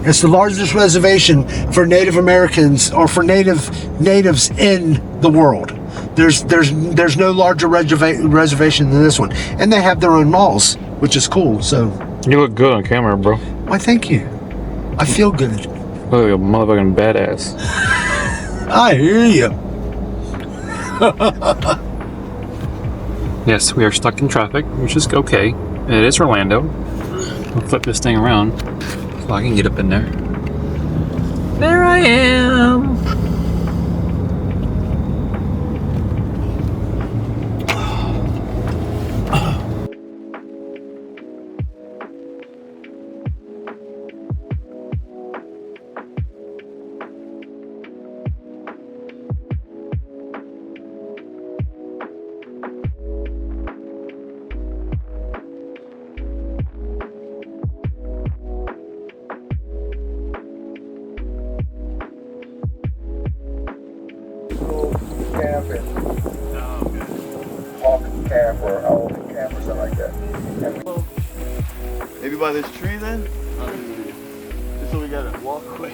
It's the largest reservation for Native Americans or for natives in the world. There's no larger reservation than this one, and they have their own laws, which is cool. So you look good on camera, bro. Why, thank you. I feel good. Look like a motherfucking badass. I hear you. Yes, we are stuck in traffic, which is okay. It is Orlando. I'll flip this thing around so I can get up in there. There I am. Camping, Hawkins camp or Elephant camp or something like that. Maybe by this tree then? Just so we gotta walk away.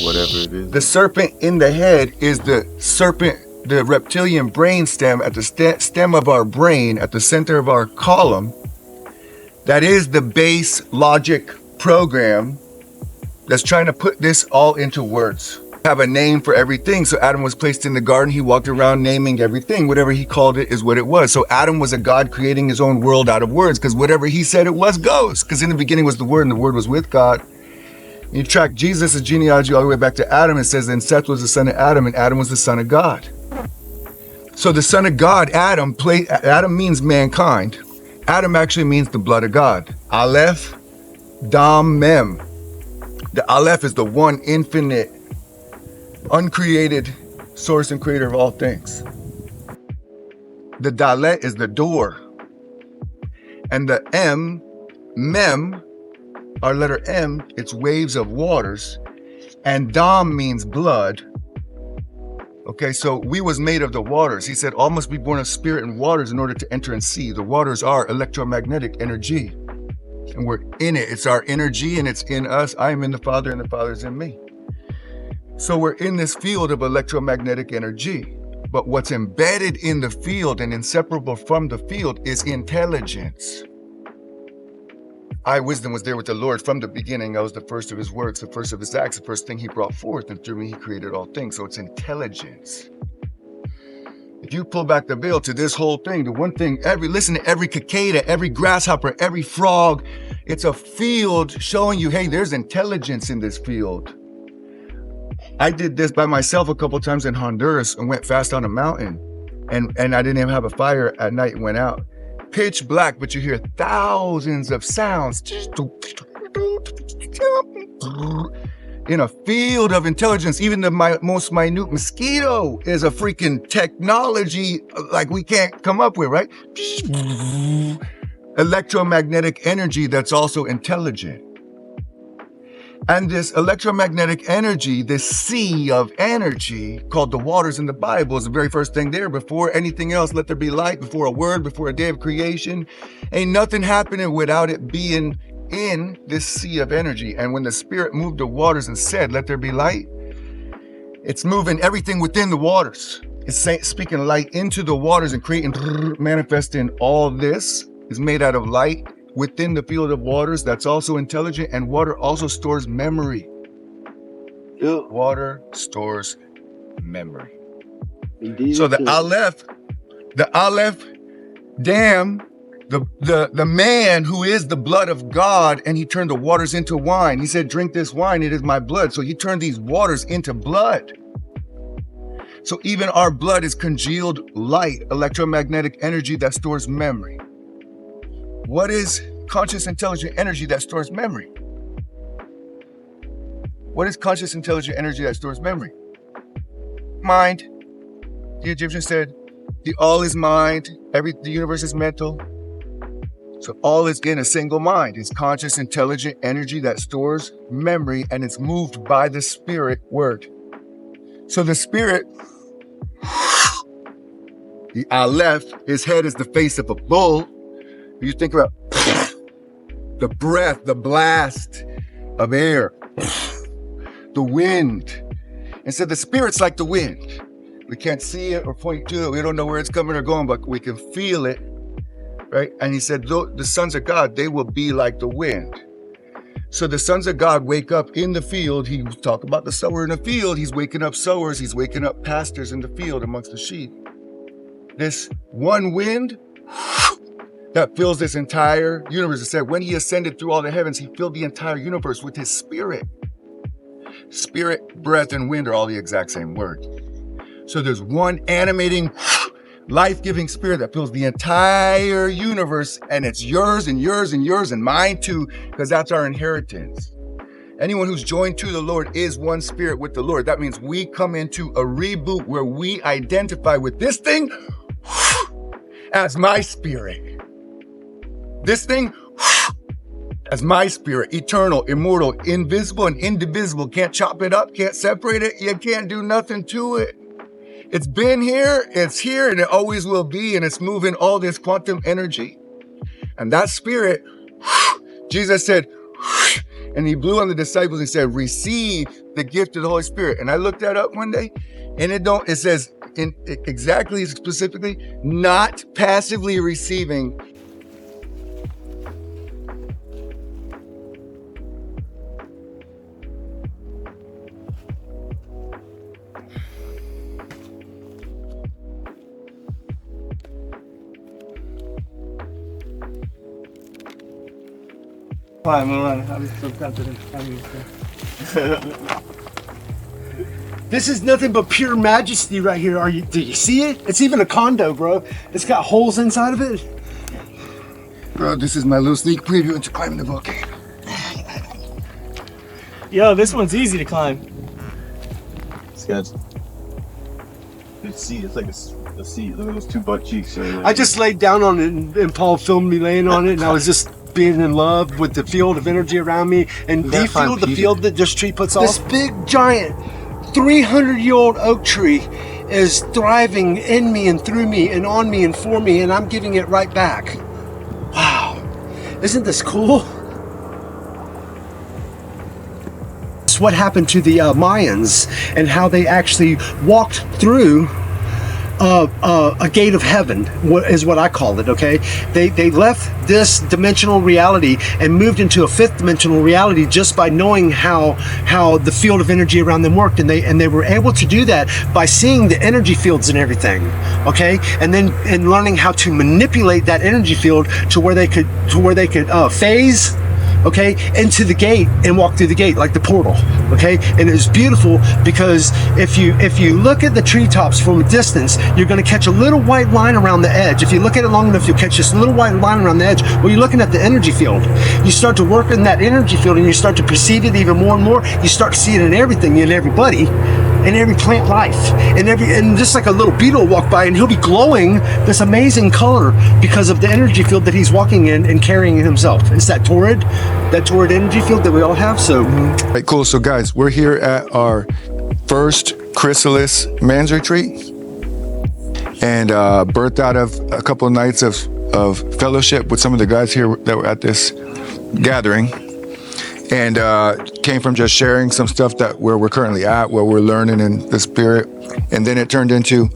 Whatever it is. The serpent in the head is the serpent, the reptilian brain stem at the stem of our brain, at the center of our column. That is the base logic program that's trying to put this all into words. Have a name for everything. So Adam was placed in the garden. He walked around naming everything. Whatever he called it is what it was. So Adam was a God creating his own world out of words, because whatever he said it was goes. Because in the beginning was the Word, and the Word was with God. You track Jesus' genealogy all the way back to Adam. It says, then Seth was the son of Adam, and Adam was the son of God. So the son of God, Adam means mankind. Adam actually means the blood of God. Aleph, Dam, Mem. The Aleph is the one infinite, uncreated source and creator of all things. The Dalet is the door. And the M, Mem, our letter M, it's waves of waters. And Dam means blood. Okay, so we was made of the waters. He said, all must be born of spirit and waters in order to enter and see. The waters are electromagnetic energy. And we're in it. It's our energy and it's in us. I am in the Father and the Father is in me. So we're in this field of electromagnetic energy. But what's embedded in the field and inseparable from the field is intelligence. I, wisdom, was there with the Lord from the beginning. I was the first of his works, the first of his acts, the first thing he brought forth, and through me he created all things. So it's intelligence. If you pull back the veil to this whole thing, the one thing, listen to every cicada, every grasshopper, every frog, it's a field showing you, hey, there's intelligence in this field. I did this by myself a couple times in Honduras and went fast on a mountain, and I didn't even have a fire at night and went out. Pitch black, but you hear thousands of sounds in a field of intelligence. Even the most minute mosquito is a freaking technology like we can't come up with, right? Electromagnetic energy that's also intelligent. And this electromagnetic energy, this sea of energy called the waters in the Bible, is the very first thing there. Before anything else, let there be light, before a word, before a day of creation. Ain't nothing happening without it being in this sea of energy. And when the Spirit moved the waters and said, let there be light, it's moving everything within the waters. It's speaking light into the waters and creating, manifesting all this is made out of light within the field of waters that's also intelligent, and water also stores memory. Water stores memory. Indeed. So the Aleph Dam, the man who is the blood of God, and he turned the waters into wine. He said, drink this wine, it is my blood. So he turned these waters into blood. So even our blood is congealed light, electromagnetic energy that stores memory. What is conscious intelligent energy that stores memory? What is conscious intelligent energy that stores memory? Mind. The Egyptians said, the all is mind, the universe is mental. So all is in a single mind. It's conscious intelligent energy that stores memory, and it's moved by the spirit word. So the spirit, the Aleph, his head is the face of a bull. You think about the breath, the blast of air, the wind. And so the spirit's like the wind. We can't see it or point to it. We don't know where it's coming or going, but we can feel it, right? And he said, the sons of God, they will be like the wind. So the sons of God wake up in the field. He talked about the sower in the field. He's waking up sowers. He's waking up pastors in the field amongst the sheep. This one wind that fills this entire universe. It said when he ascended through all the heavens, he filled the entire universe with his spirit. Spirit, breath, and wind are all the exact same word. So there's one animating, life-giving spirit that fills the entire universe, and it's yours and yours and yours and mine too, because that's our inheritance. Anyone who's joined to the Lord is one spirit with the Lord. That means we come into a reboot where we identify with this thing as my spirit. This thing as my spirit, eternal, immortal, invisible, and indivisible. Can't chop it up, can't separate it, you can't do nothing to it. It's been here, it's here, and it always will be, and it's moving all this quantum energy. And that spirit, Jesus said, and he blew on the disciples and said, receive the gift of the Holy Spirit. And I looked that up one day, and it says exactly, specifically, not passively receiving. This is nothing but pure majesty right here. Do you see it? It's even a condo, bro. It's got holes inside of it. Bro, this is my little sneak preview into climbing the volcano. Yo, this one's easy to climb. It's got a seat. It's like a seat. Look at those two butt cheeks right there. I just laid down on it, and Paul filmed me laying on it, and I was just being in love with the field of energy around me. And the field that this tree puts off. This big, giant, 300-year-old oak tree is thriving in me and through me and on me and for me, and I'm giving it right back. Wow. Isn't this cool? It's what happened to the Mayans and how they actually walked through a gate of heaven, is what I call it, okay? They left this dimensional reality and moved into a fifth dimensional reality just by knowing how the field of energy around them worked, and they were able to do that by seeing the energy fields and everything, okay? And then learning how to manipulate that energy field to where they could phase, okay, into the gate and walk through the gate like the portal, okay? And it's beautiful because if you look at the treetops from a distance, you're going to catch a little white line around the edge. If you look at it long enough, you'll catch this little white line around the edge. Well, you're looking at the energy field. You start to work in that energy field and you start to perceive it even more and more. You start to see it in everything, in everybody, in every plant life, and just like a little beetle will walk by and he'll be glowing this amazing color because of the energy field that he's walking in and carrying himself. It's that torrid energy field that we all have. So Right, cool. So guys, we're here at our first Chrysalis Men's Retreat, and birthed out of a couple of nights of fellowship with some of the guys here that were at this gathering, and came from just sharing some stuff that where we're currently at, where we're learning in the spirit, and then it turned into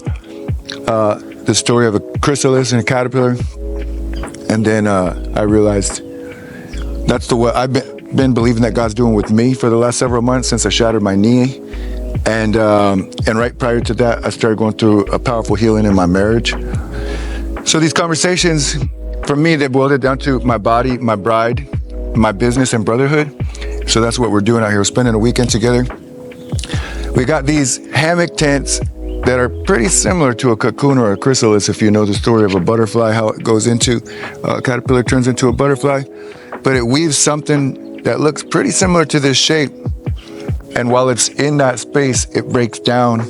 the story of a chrysalis and a caterpillar, and then I realized that's the way I've been believing that God's doing with me for the last several months since I shattered my knee, and right prior to that, I started going through a powerful healing in my marriage. So these conversations, for me, they boiled it down to my body, my bride, my business, and brotherhood. So that's what we're doing out here. We're spending a weekend together. We got these hammock tents that are pretty similar to a cocoon or a chrysalis. If you know the story of a butterfly, how it goes into a caterpillar turns into a butterfly, but it weaves something that looks pretty similar to this shape. And while it's in that space, it breaks down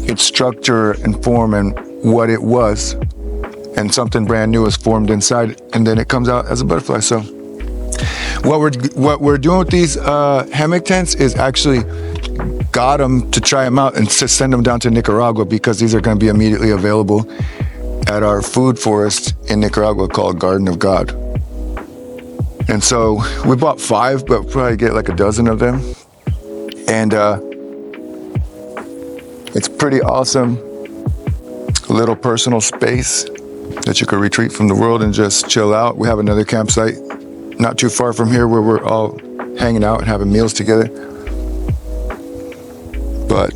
its structure and form and what it was, and something brand new is formed inside, and then it comes out as a butterfly. So what we're doing with these hammock tents is actually got them to try them out and to send them down to Nicaragua, because these are going to be immediately available at our food forest in Nicaragua called Garden of God. And so we bought 5, but we'll probably get like a dozen of them. And it's pretty awesome little personal space that you could retreat from the world and just chill out. We have another campsite not too far from here where we're all hanging out and having meals together. But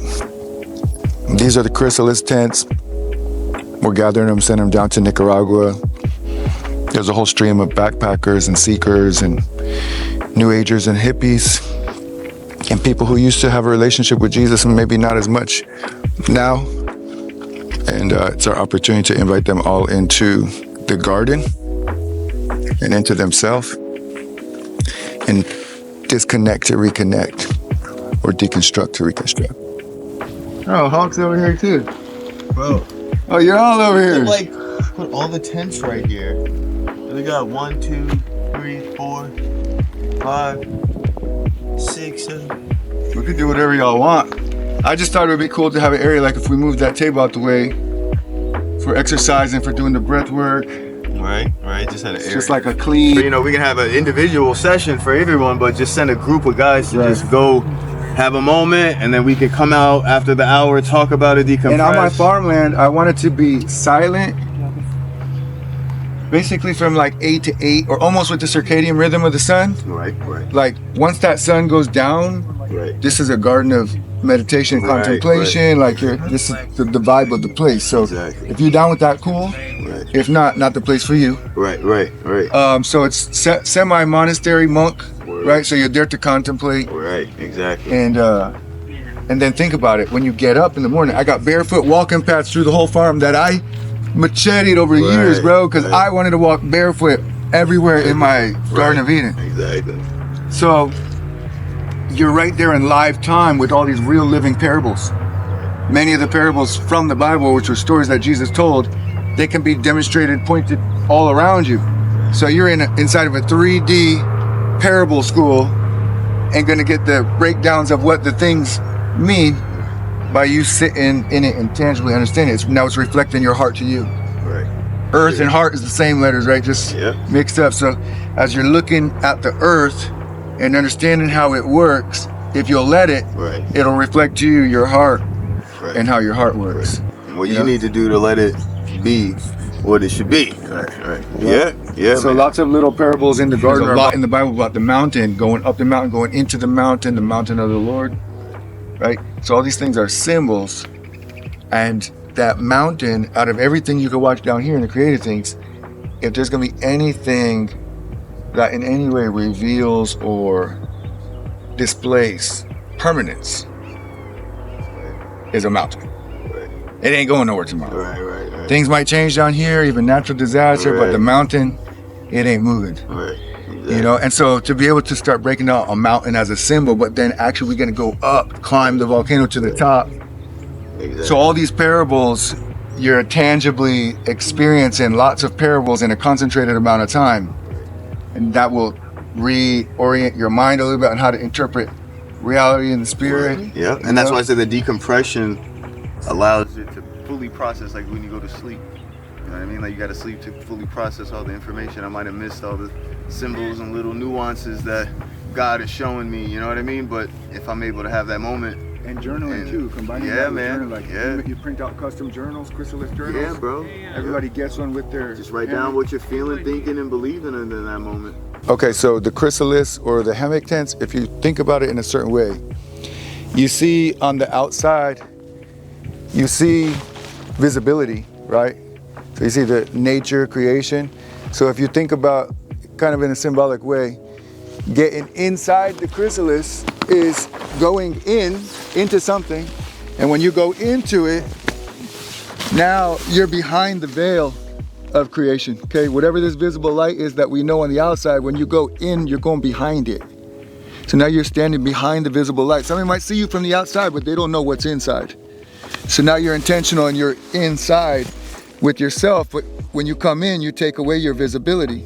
these are the Chrysalis tents. We're gathering them, sending them down to Nicaragua. There's a whole stream of backpackers and seekers and New Agers and hippies and people who used to have a relationship with Jesus and maybe not as much now. And it's our opportunity to invite them all into the garden and into themselves and disconnect to reconnect, or deconstruct to reconstruct. Oh, Hawk's over here too. Bro. Oh, you're all over here. Like, put all the tents right here. We got 1, 2, 3, 4, 5, 6, 7. We could do whatever y'all want. I just thought it would be cool to have an area like if we moved that table out the way for exercising, for doing the breath work. Right. Just had an area. Just like a clean. So, you know, we can have an individual session for everyone, but just send a group of guys to just go have a moment, and then we could come out after the hour, talk about it, decompress. And on my farmland, I want it to be silent, basically from like 8 to 8, or almost with the circadian rhythm of the sun. Right. Like once that sun goes down, this is a garden of meditation and contemplation. Like this is the vibe of the place. So if you're down with that, cool. If not the place for you. Right. So it's semi-monastery monk, right? So you're there to contemplate. Right, exactly. And then think about it. When you get up in the morning, I got barefoot walking paths through the whole farm that I macheted over years, bro, because I wanted to walk barefoot everywhere in my Garden of Eden. Exactly. So you're right there in live time with all these real living parables. Many of the parables from the Bible, which were stories that Jesus told, they can be demonstrated, pointed all around you. So you're inside of a 3D parable school and gonna get the breakdowns of what the things mean by you sitting in it and tangibly understanding it. Now it's reflecting your heart to you. Right. Earth and heart is the same letters, right? Just mixed up. So as you're looking at the earth and understanding how it works, if you'll let it, it'll reflect to you your heart and how your heart works. What you need to do to let it be what it should be. Right. Yeah. So lots of little parables in the garden. There's a lot in the Bible about the mountain, going up the mountain, going into the mountain of the Lord. Right? So all these things are symbols. And that mountain, out of everything you can watch down here in the created things, if there's going to be anything that in any way reveals or displays permanence, is a mountain. It ain't going nowhere tomorrow. Right. Things might change down here, even natural disaster, but the mountain, it ain't moving. Exactly. You know, and so to be able to start breaking down a mountain as a symbol, but then actually we're gonna go up, climb the volcano to the top. Exactly. So all these parables, you're tangibly experiencing lots of parables in a concentrated amount of time. And that will reorient your mind a little bit on how to interpret reality in the spirit. Yeah, and that's why I said the decompression allows it to fully process, like when you go to sleep. You know what I mean? Like you got to sleep to fully process all the information. I might have missed all the symbols and little nuances that God is showing me, you know what I mean? But if I'm able to have that moment. And journaling too, combining that with journaling. Like you print out custom journals, Chrysalis journals. Yeah, bro. Everybody gets one with their... Just write down what you're feeling, thinking, and believing in that moment. Okay, so the chrysalis or the hammock tents, if you think about it in a certain way, you see on the outside, you see visibility, right? So you see the nature, creation. So if you think about kind of in a symbolic way, getting inside the chrysalis is going into something, And when you go into it, now you're behind the veil of creation, okay? Whatever this visible light is that we know on the outside, when you go in, you're going behind it. So now you're standing behind the visible light. Somebody might see you from the outside, but they don't know what's inside. So now you're intentional and you're inside with yourself, but when you come in, you take away your visibility.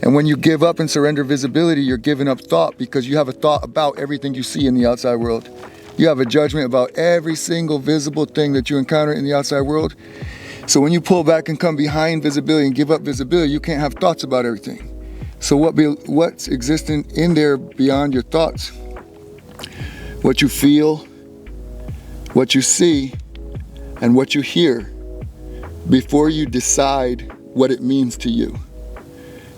And when you give up and surrender visibility, you're giving up thought, because you have a thought about everything you see in the outside world. You have a judgment about every single visible thing that you encounter in the outside world. So when you pull back and come behind visibility and give up visibility, you can't have thoughts about everything. So what's existing in there beyond your thoughts? What you feel, what you see, and what you hear before you decide what it means to you.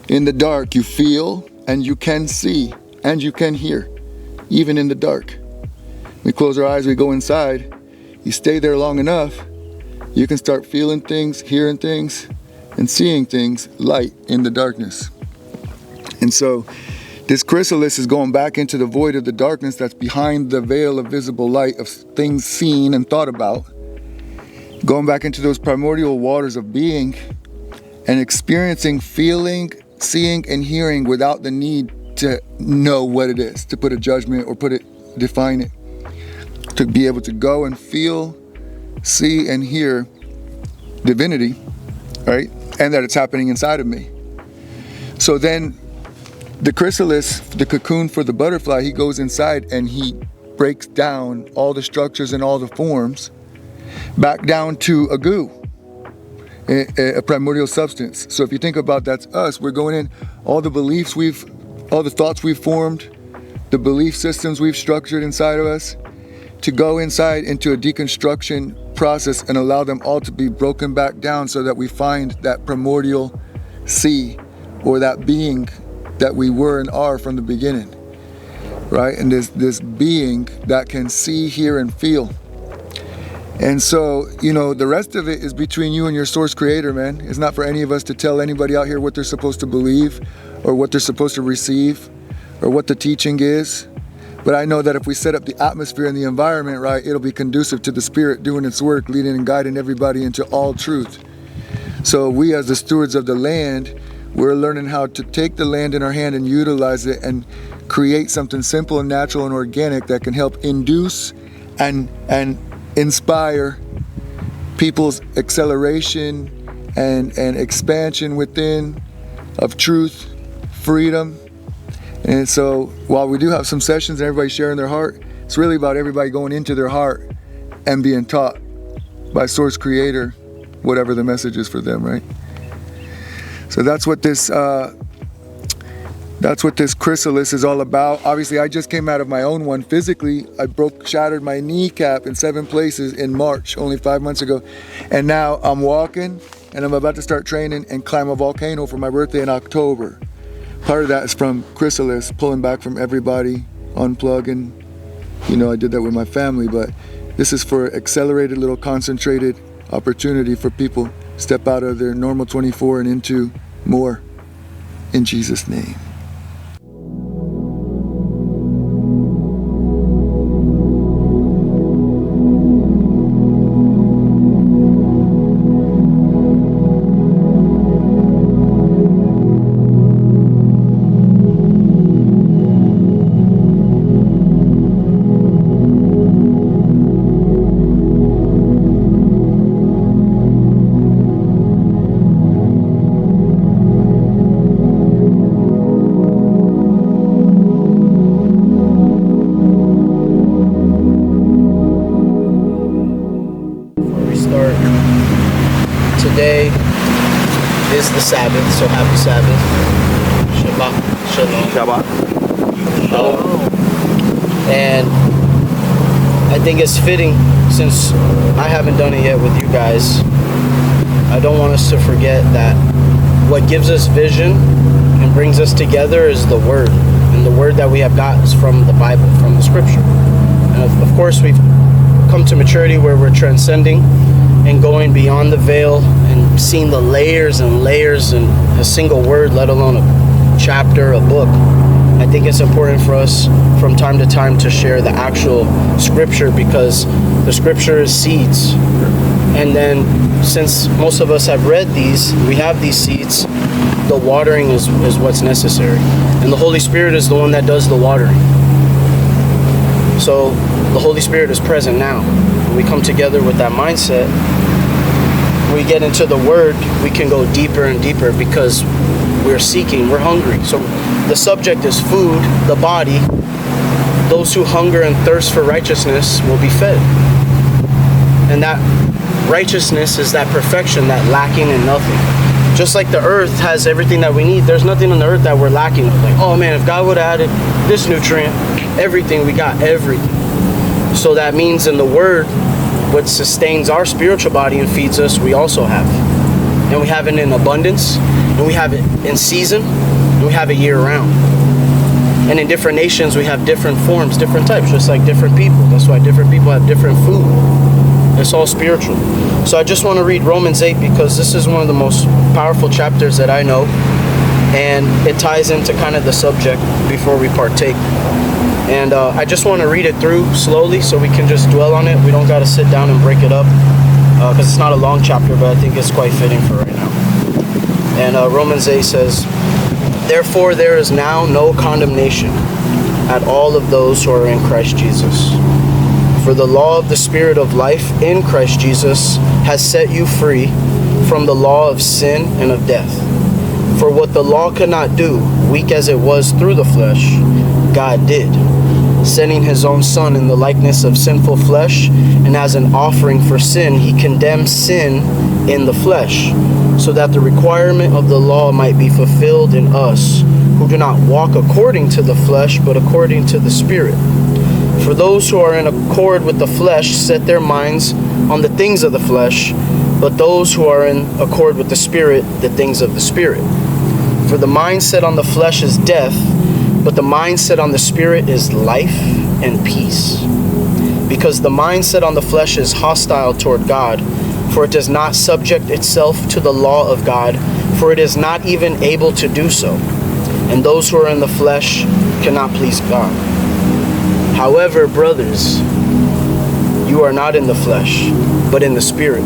In the dark, you feel and you can see and you can hear, even in the dark. We close our eyes, we go inside. You stay there long enough, you can start feeling things, hearing things, and seeing things light in the darkness. And so this chrysalis is going back into the void of the darkness that's behind the veil of visible light of things seen and thought about. Going back into those primordial waters of being and experiencing, feeling, seeing, and hearing without the need to know what it is, to put a judgment or define it. To be able to go and feel, see, and hear divinity, right? And that it's happening inside of me. So then the chrysalis, the cocoon for the butterfly, he goes inside and he breaks down all the structures and all the forms back down to a goo, a primordial substance. So if you think about that's us, we're going in, all the beliefs all the thoughts we've formed, the belief systems we've structured inside of us, to go inside into a deconstruction process and allow them all to be broken back down so that we find that primordial sea, or that being that we were and are from the beginning, right? And this being that can see, hear, and feel. And so, the rest of it is between you and your source creator, man. It's not for any of us to tell anybody out here what they're supposed to believe or what they're supposed to receive or what the teaching is. But I know that if we set up the atmosphere and the environment right, it'll be conducive to the spirit doing its work, leading and guiding everybody into all truth. So we, as the stewards of the land, we're learning how to take the land in our hand and utilize it and create something simple and natural and organic that can help induce and inspire people's acceleration and expansion within of truth, freedom. And so while we do have some sessions and everybody sharing their heart, it's really about everybody going into their heart and being taught by source creator whatever the message is for them, right? So that's what this chrysalis is all about. Obviously, I just came out of my own one physically. I shattered my kneecap in 7 places in March, only 5 months ago. And now I'm walking and I'm about to start training and climb a volcano for my birthday in October. Part of that is from chrysalis, pulling back from everybody, unplugging. I did that with my family, but this is for accelerated little concentrated opportunity for people step out of their normal 24 and into more, in Jesus' name. Today is the Sabbath, so happy Sabbath. Shabbat Shalom. Shabbat. And I think it's fitting, since I haven't done it yet with you guys, I don't want us to forget that what gives us vision and brings us together is the Word. And the Word that we have got is from the Bible, from the Scripture. And of course, we've come to maturity where we're transcending and going beyond the veil and seeing the layers and layers in a single word, let alone a chapter, a book. I think it's important for us from time to time to share the actual scripture, because the scripture is seeds. And then since most of us have read these, we have these seeds, the watering is what's necessary. And the Holy Spirit is the one that does the watering. So the Holy Spirit is present now. When we come together with that mindset, we get into the Word, we can go deeper and deeper because we're seeking, we're hungry. So the subject is food, the body. Those who hunger and thirst for righteousness will be fed. And that righteousness is that perfection, that lacking in nothing. Just like the earth has everything that we need, there's nothing on the earth that we're lacking of. Like, oh man, if God would have added this nutrient, everything, we got everything. So that means in the Word, what sustains our spiritual body and feeds us, we also have. And we have it in abundance, and we have it in season, and we have it year round. And in different nations, we have different forms, different types, just like different people. That's why different people have different food. It's all spiritual. So I just want to read Romans 8 because this is one of the most powerful chapters that I know. And it ties into kind of the subject before we partake. And I just want to read it through slowly so we can just dwell on it. We don't got to sit down and break it up because it's not a long chapter, but I think it's quite fitting for right now. And Romans 8 says, "Therefore there is now no condemnation at all of those who are in Christ Jesus. For the law of the Spirit of life in Christ Jesus has set you free from the law of sin and of death. For what the law could not do, weak as it was through the flesh, God did, sending his own Son in the likeness of sinful flesh, and as an offering for sin, he condemned sin in the flesh, so that the requirement of the law might be fulfilled in us, who do not walk according to the flesh, but according to the Spirit. For those who are in accord with the flesh set their minds on the things of the flesh, but those who are in accord with the Spirit, the things of the Spirit. For the mindset on the flesh is death, but the mindset on the Spirit is life and peace. Because the mindset on the flesh is hostile toward God, for it does not subject itself to the law of God, for it is not even able to do so. And those who are in the flesh cannot please God. However, brothers, you are not in the flesh, but in the Spirit,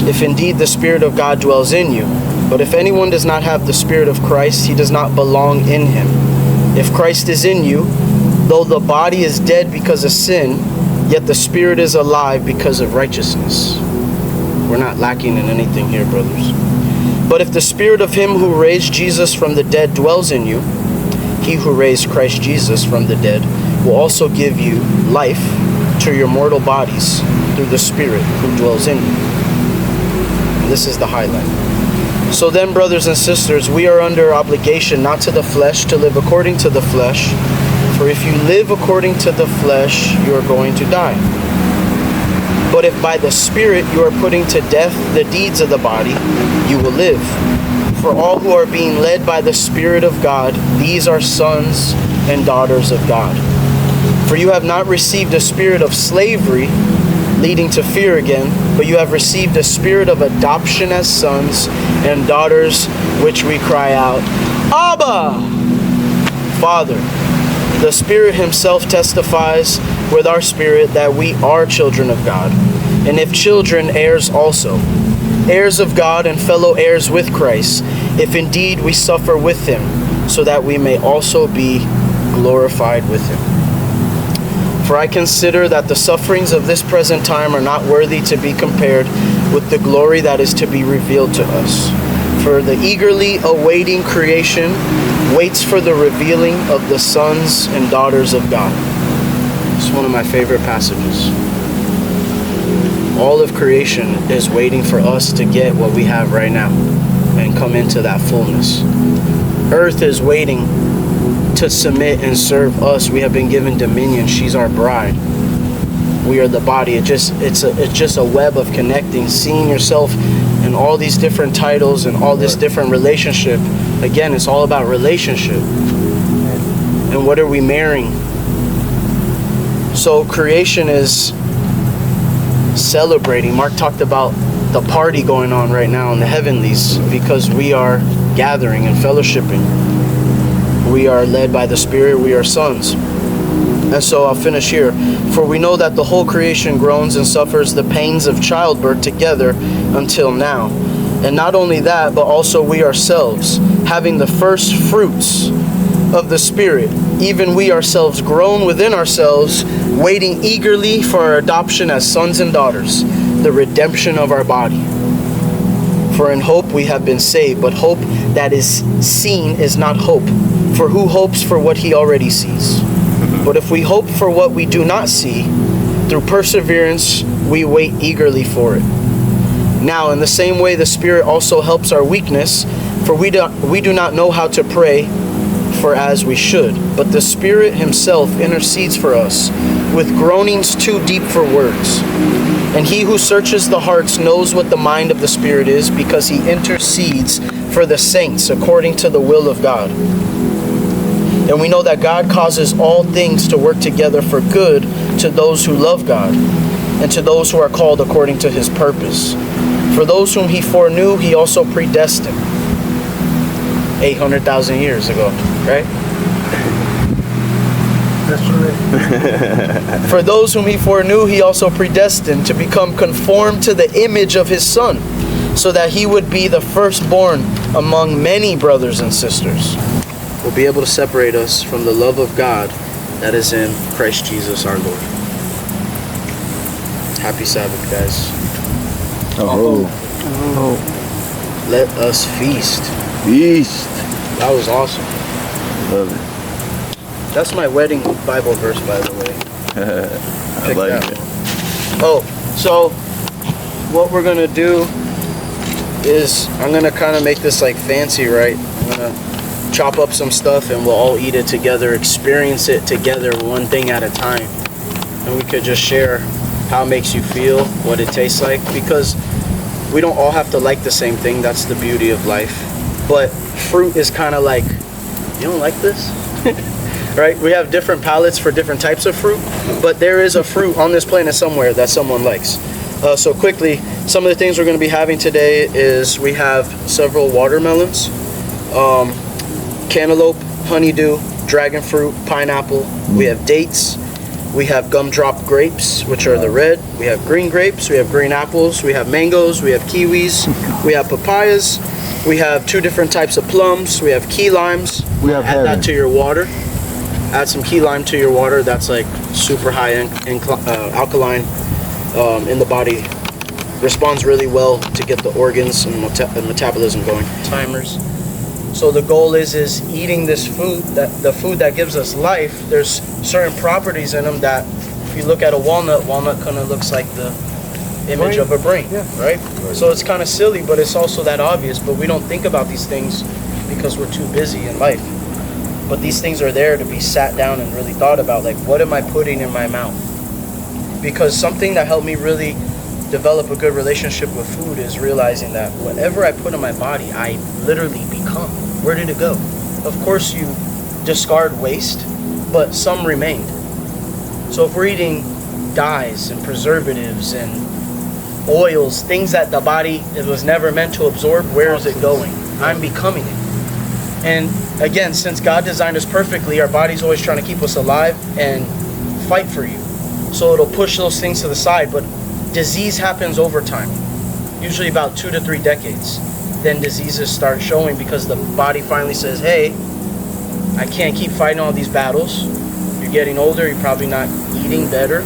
if indeed the Spirit of God dwells in you. But if anyone does not have the Spirit of Christ, he does not belong in him. If Christ is in you, though the body is dead because of sin, yet the Spirit is alive because of righteousness." We're not lacking in anything here, brothers. "But if the Spirit of him who raised Jesus from the dead dwells in you, he who raised Christ Jesus from the dead will also give you life to your mortal bodies through the Spirit who dwells in you." And this is the highlight. "So then, brothers and sisters, we are under obligation not to the flesh to live according to the flesh. For if you live according to the flesh, you are going to die. But if by the Spirit you are putting to death the deeds of the body, you will live. For all who are being led by the Spirit of God, these are sons and daughters of God. For you have not received a spirit of slavery, leading to fear again, but you have received a spirit of adoption as sons and daughters, which we cry out, Abba, Father. The Spirit himself testifies with our spirit that we are children of God, and if children, heirs also, heirs of God and fellow heirs with Christ, if indeed we suffer with him, so that we may also be glorified with him. For I consider that the sufferings of this present time are not worthy to be compared with the glory that is to be revealed to us. For the eagerly awaiting creation waits for the revealing of the sons and daughters of God." It's one of my favorite passages. All of creation is waiting for us to get what we have right now and come into that fullness. Earth is waiting to submit and serve us. We have been given dominion. She's our bride. We are the body. It's just a web of connecting, seeing yourself in all these different titles and all this different relationship. Again, it's all about relationship. And what are we marrying? So creation is celebrating. Mark talked about the party going on right now in the heavenlies because we are gathering and fellowshipping. we are led by the Spirit, we are sons. And so I'll finish here. For we know that the whole creation groans and suffers the pains of childbirth together until now. And not only that, but also we ourselves, having the first fruits of the Spirit, even we ourselves groan within ourselves, waiting eagerly for our adoption as sons and daughters, the redemption of our body. For in hope we have been saved, but hope that is seen is not hope. For who hopes for what he already sees? But if we hope for what we do not see, through perseverance we wait eagerly for it. Now, in the same way, the Spirit also helps our weakness, for we do not know how to pray for as we should. But the Spirit himself intercedes for us with groanings too deep for words. And he who searches the hearts knows what the mind of the Spirit is, because he intercedes for the saints according to the will of God. And we know that God causes all things to work together for good to those who love God, and to those who are called according to his purpose. For those whom he foreknew, he also predestined. 800,000 years ago, right? That's right. For those whom he foreknew, he also predestined to become conformed to the image of his Son, so that he would be the firstborn among many brothers and sisters. Will be able to separate us from the love of God that is in Christ Jesus our Lord. Happy Sabbath, guys. Oh. Let us feast. Feast. That was awesome. Love it. That's my wedding Bible verse, by the way. I Pick like that it. one. Oh, so what we're gonna do is I'm gonna kind of make this like fancy, right? I'm gonna chop up some stuff and we'll all eat it together, experience it together, one thing at a time. And we could just share how it makes you feel, what it tastes like, because we don't all have to like the same thing. That's the beauty of life. But fruit is kind of like, you don't like this? Right? We have different palates for different types of fruit, but there is a fruit on this planet somewhere that someone likes. So quickly, some of the things we're going to be having today is we have several watermelons, cantaloupe, honeydew, dragon fruit, pineapple. We have dates. We have gumdrop grapes, which are the red. We have green grapes. We have green apples. We have mangoes. We have kiwis. We have papayas. We have 2 different types of plums. We have key limes. We have Add that heaven. to your water. Add some key lime to your water. That's like super high alkaline in the body. Responds really well to get the organs and metabolism going. Timers. So the goal is eating this food, that the food that gives us life. There's certain properties in them that, if you look at a walnut kind of looks like the image of a brain, right? So it's kind of silly, but it's also that obvious. But we don't think about these things because we're too busy in life. But these things are there to be sat down and really thought about. Like, what am I putting in my mouth? Because something that helped me really develop a good relationship with food is realizing that whatever I put in my body, I literally become. Where did it go? Of course you discard waste, but some remained. So if we're eating dyes and preservatives and oils, things that the body it was never meant to absorb, where is it going? I'm becoming it. And again, since God designed us perfectly, our body's always trying to keep us alive and fight for you. So it'll push those things to the side, but disease happens over time, usually about 2 to 3 decades. Then diseases start showing because the body finally says, hey, I can't keep fighting all these battles. You're getting older, you're probably not eating better.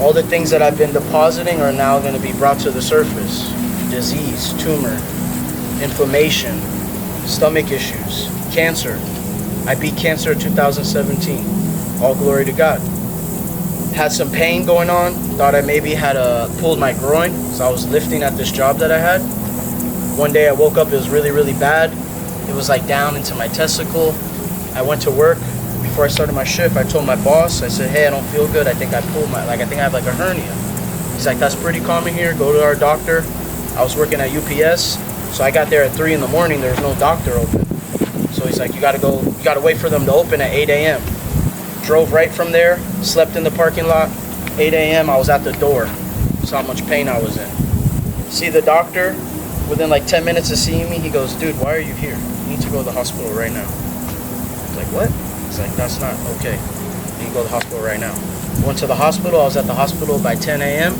All the things that I've been depositing are now going to be brought to the surface. Disease, tumor, inflammation, stomach issues, cancer. I beat cancer in 2017. All glory to God. Had some pain going on. Thought I maybe had pulled my groin. So I was lifting at this job that I had. One day I woke up, it was really, really bad. It was like down into my testicle. I went to work. Before I started my shift, I told my boss, I said, hey, I don't feel good. I think I have like a hernia. He's like, that's pretty common here. Go to our doctor. I was working at UPS. So I got there at 3 in the morning. There was no doctor open. So he's like, you gotta wait for them to open at 8 a.m. Drove right from there, slept in the parking lot. 8 a.m. I was at the door. That's how much pain I was in. See the doctor, within like 10 minutes of seeing me, he goes, dude, why are you here? You need to go to the hospital right now. what? He's like, that's not okay. You can go to the hospital right now. Went to the hospital. I was at the hospital by 10 a.m.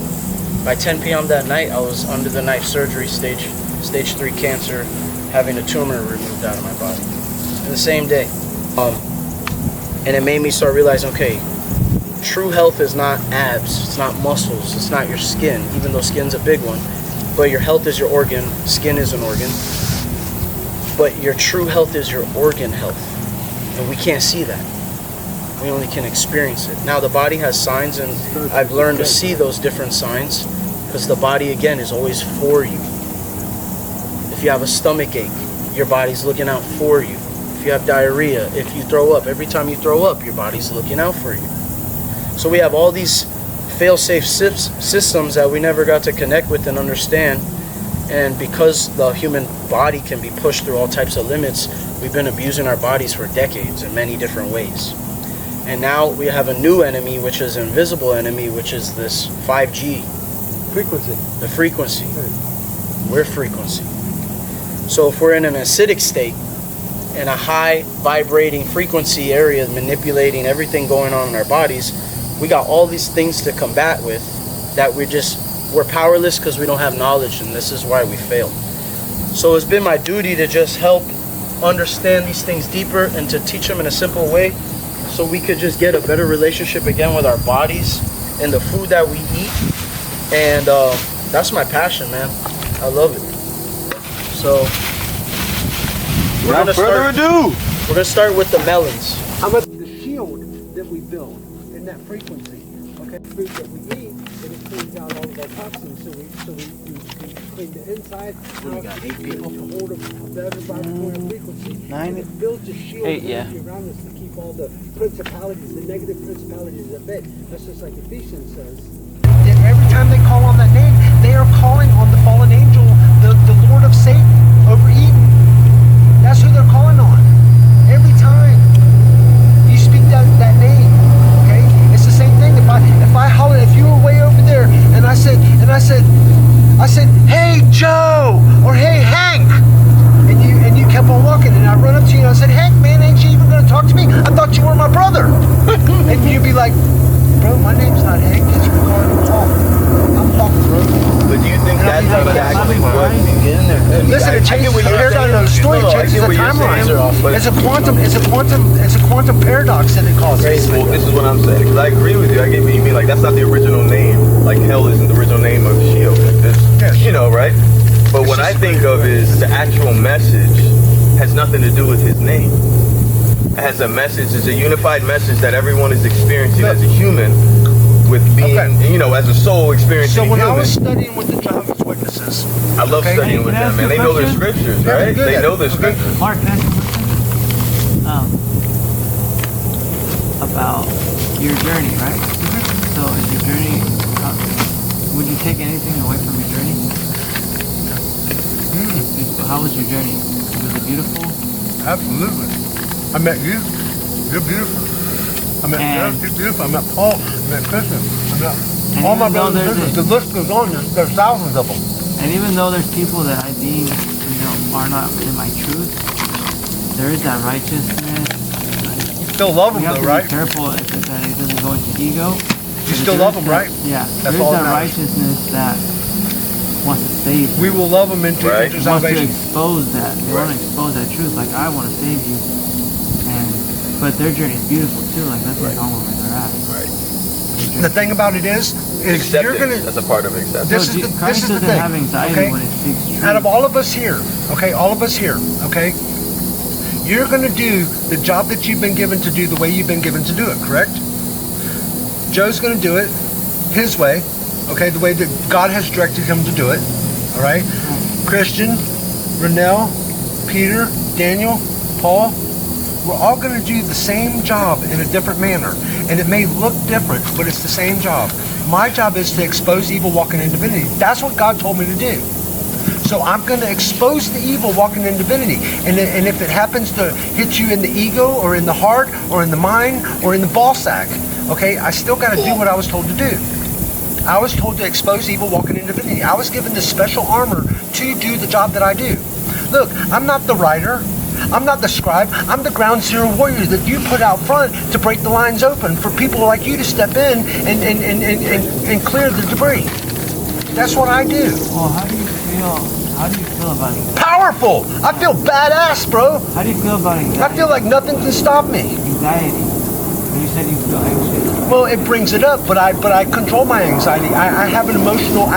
By 10 p.m. that night, I was under the knife surgery, stage 3 cancer, having a tumor removed out of my body. In the same day. And it made me start realizing, okay, true health is not abs, it's not muscles, it's not your skin, even though skin's a big one. But your health is your organ, skin is an organ. But your true health is your organ health. And we can't see that. We only can experience it. Now the body has signs, and I've learned to see those different signs because the body, again, is always for you. If you have a stomach ache, your body's looking out for you. If you have diarrhea, if you throw up, every time you throw up, your body's looking out for you. So we have all these fail-safe systems that we never got to connect with and understand. And because the human body can be pushed through all types of limits, we've been abusing our bodies for decades in many different ways. And now we have a new enemy, which is an invisible enemy, which is this 5G. Frequency. The frequency. We're frequency. So if we're in an acidic state, in a high vibrating frequency area, manipulating everything going on in our bodies, we got all these things to combat with that we're powerless because we don't have knowledge, and this is why we fail. So it's been my duty to just help understand these things deeper and to teach them in a simple way so we could just get a better relationship again with our bodies and the food that we eat. And that's my passion, man. I love it. So without further ado, we're gonna start with the melons. How about the shield that we build in that frequency? Okay, food that we eat, and it cleans out all of our toxins. So we clean the inside. We got 8 people to hold a better vibratory frequency. 9. It builds a shield 8, yeah. around us to keep all the principalities, the negative principalities at bay. That's just like Ephesians says. Every time they call on that name, they are calling on the fallen angel, the Lord of Satan, over Eden. That's who they're calling on. Every time you speak that name, okay? It's the same thing. If I holler, if you were way over there, and I said, hey Joe, or hey Hank, and you kept on walking, and I run up to you and I said, Hank, man, ain't you even gonna talk to me? I thought you were my brother. And you'd be like, bro, my name's not Hank, it's Ricardo Paul. I'm Paul, bro. but do you think that's exactly what? Listen, It changes the paradigm of the story. It changes the timeline. It's a quantum paradox that it causes. Well, this is what I'm saying. Because I agree with you. I get what you mean. Like, that's not the original name. Like, hell isn't the original name of S.H.I.E.L.D. Yes. You know, right? But what I think of is the actual message has nothing to do with his name. It has a message. It's a unified message that everyone is experiencing as a human, with being, you know, as a soul experiencing. So when human. I was studying with the Jehovah's Witnesses, I love studying with them, man. They know their scriptures, right? They know their scriptures. Mark, can I ask you a question? About your journey, right? So is your journey, would you take anything away from your journey? How was your journey? Was it beautiful? absolutely. I met you. You're beautiful. I met Jeff. You're beautiful. I met Paul. I met Christian. I met all my brothers and sisters. The list goes on. There's thousands of them. And even though there's people that I deem, are not in my truth, there is that righteousness. You still love them, though, right? Be careful that it doesn't go into ego. You still love them, right? Yeah. That's there's all that that matters. righteousness that wants to save them. We will love them into Wants to salvation. expose that. They want to expose that truth. Like, I want to save you. But their journey is beautiful too. Like, nothing's wrong with where they're at. Right. The thing about it is you're gonna. That's a part of acceptance. This is the thing. Have anxiety Okay? when it speaks truth. Out of all of us here, okay, okay, you're gonna do the job that you've been given to do the way you've been given to do it. Correct? Joe's gonna do it his way, okay, the way that God has directed him to do it. All right. Christian, Renell, Peter, Daniel, Paul. We're all going to do the same job in a different manner. And it may look different, but it's the same job. My job is to expose evil walking in divinity. That's what God told me to do. So I'm going to expose the evil walking in divinity. And if it happens to hit you in the ego or in the heart or in the mind or in the ball sack, okay, I still got to do what I was told to do. I was told to expose evil walking in divinity. I was given this special armor to do the job that I do. Look, I'm not the writer. I'm not the scribe. I'm the ground zero warrior that you put out front to break the lines open for people like you to step in and clear the debris. That's what I do. Well, how do you feel about anxiety? Powerful. I feel badass, bro. How do you feel about anxiety? I feel like nothing can stop me. Anxiety. When you said you feel anxious. Well, it brings it up, but I control my anxiety. I have an emotional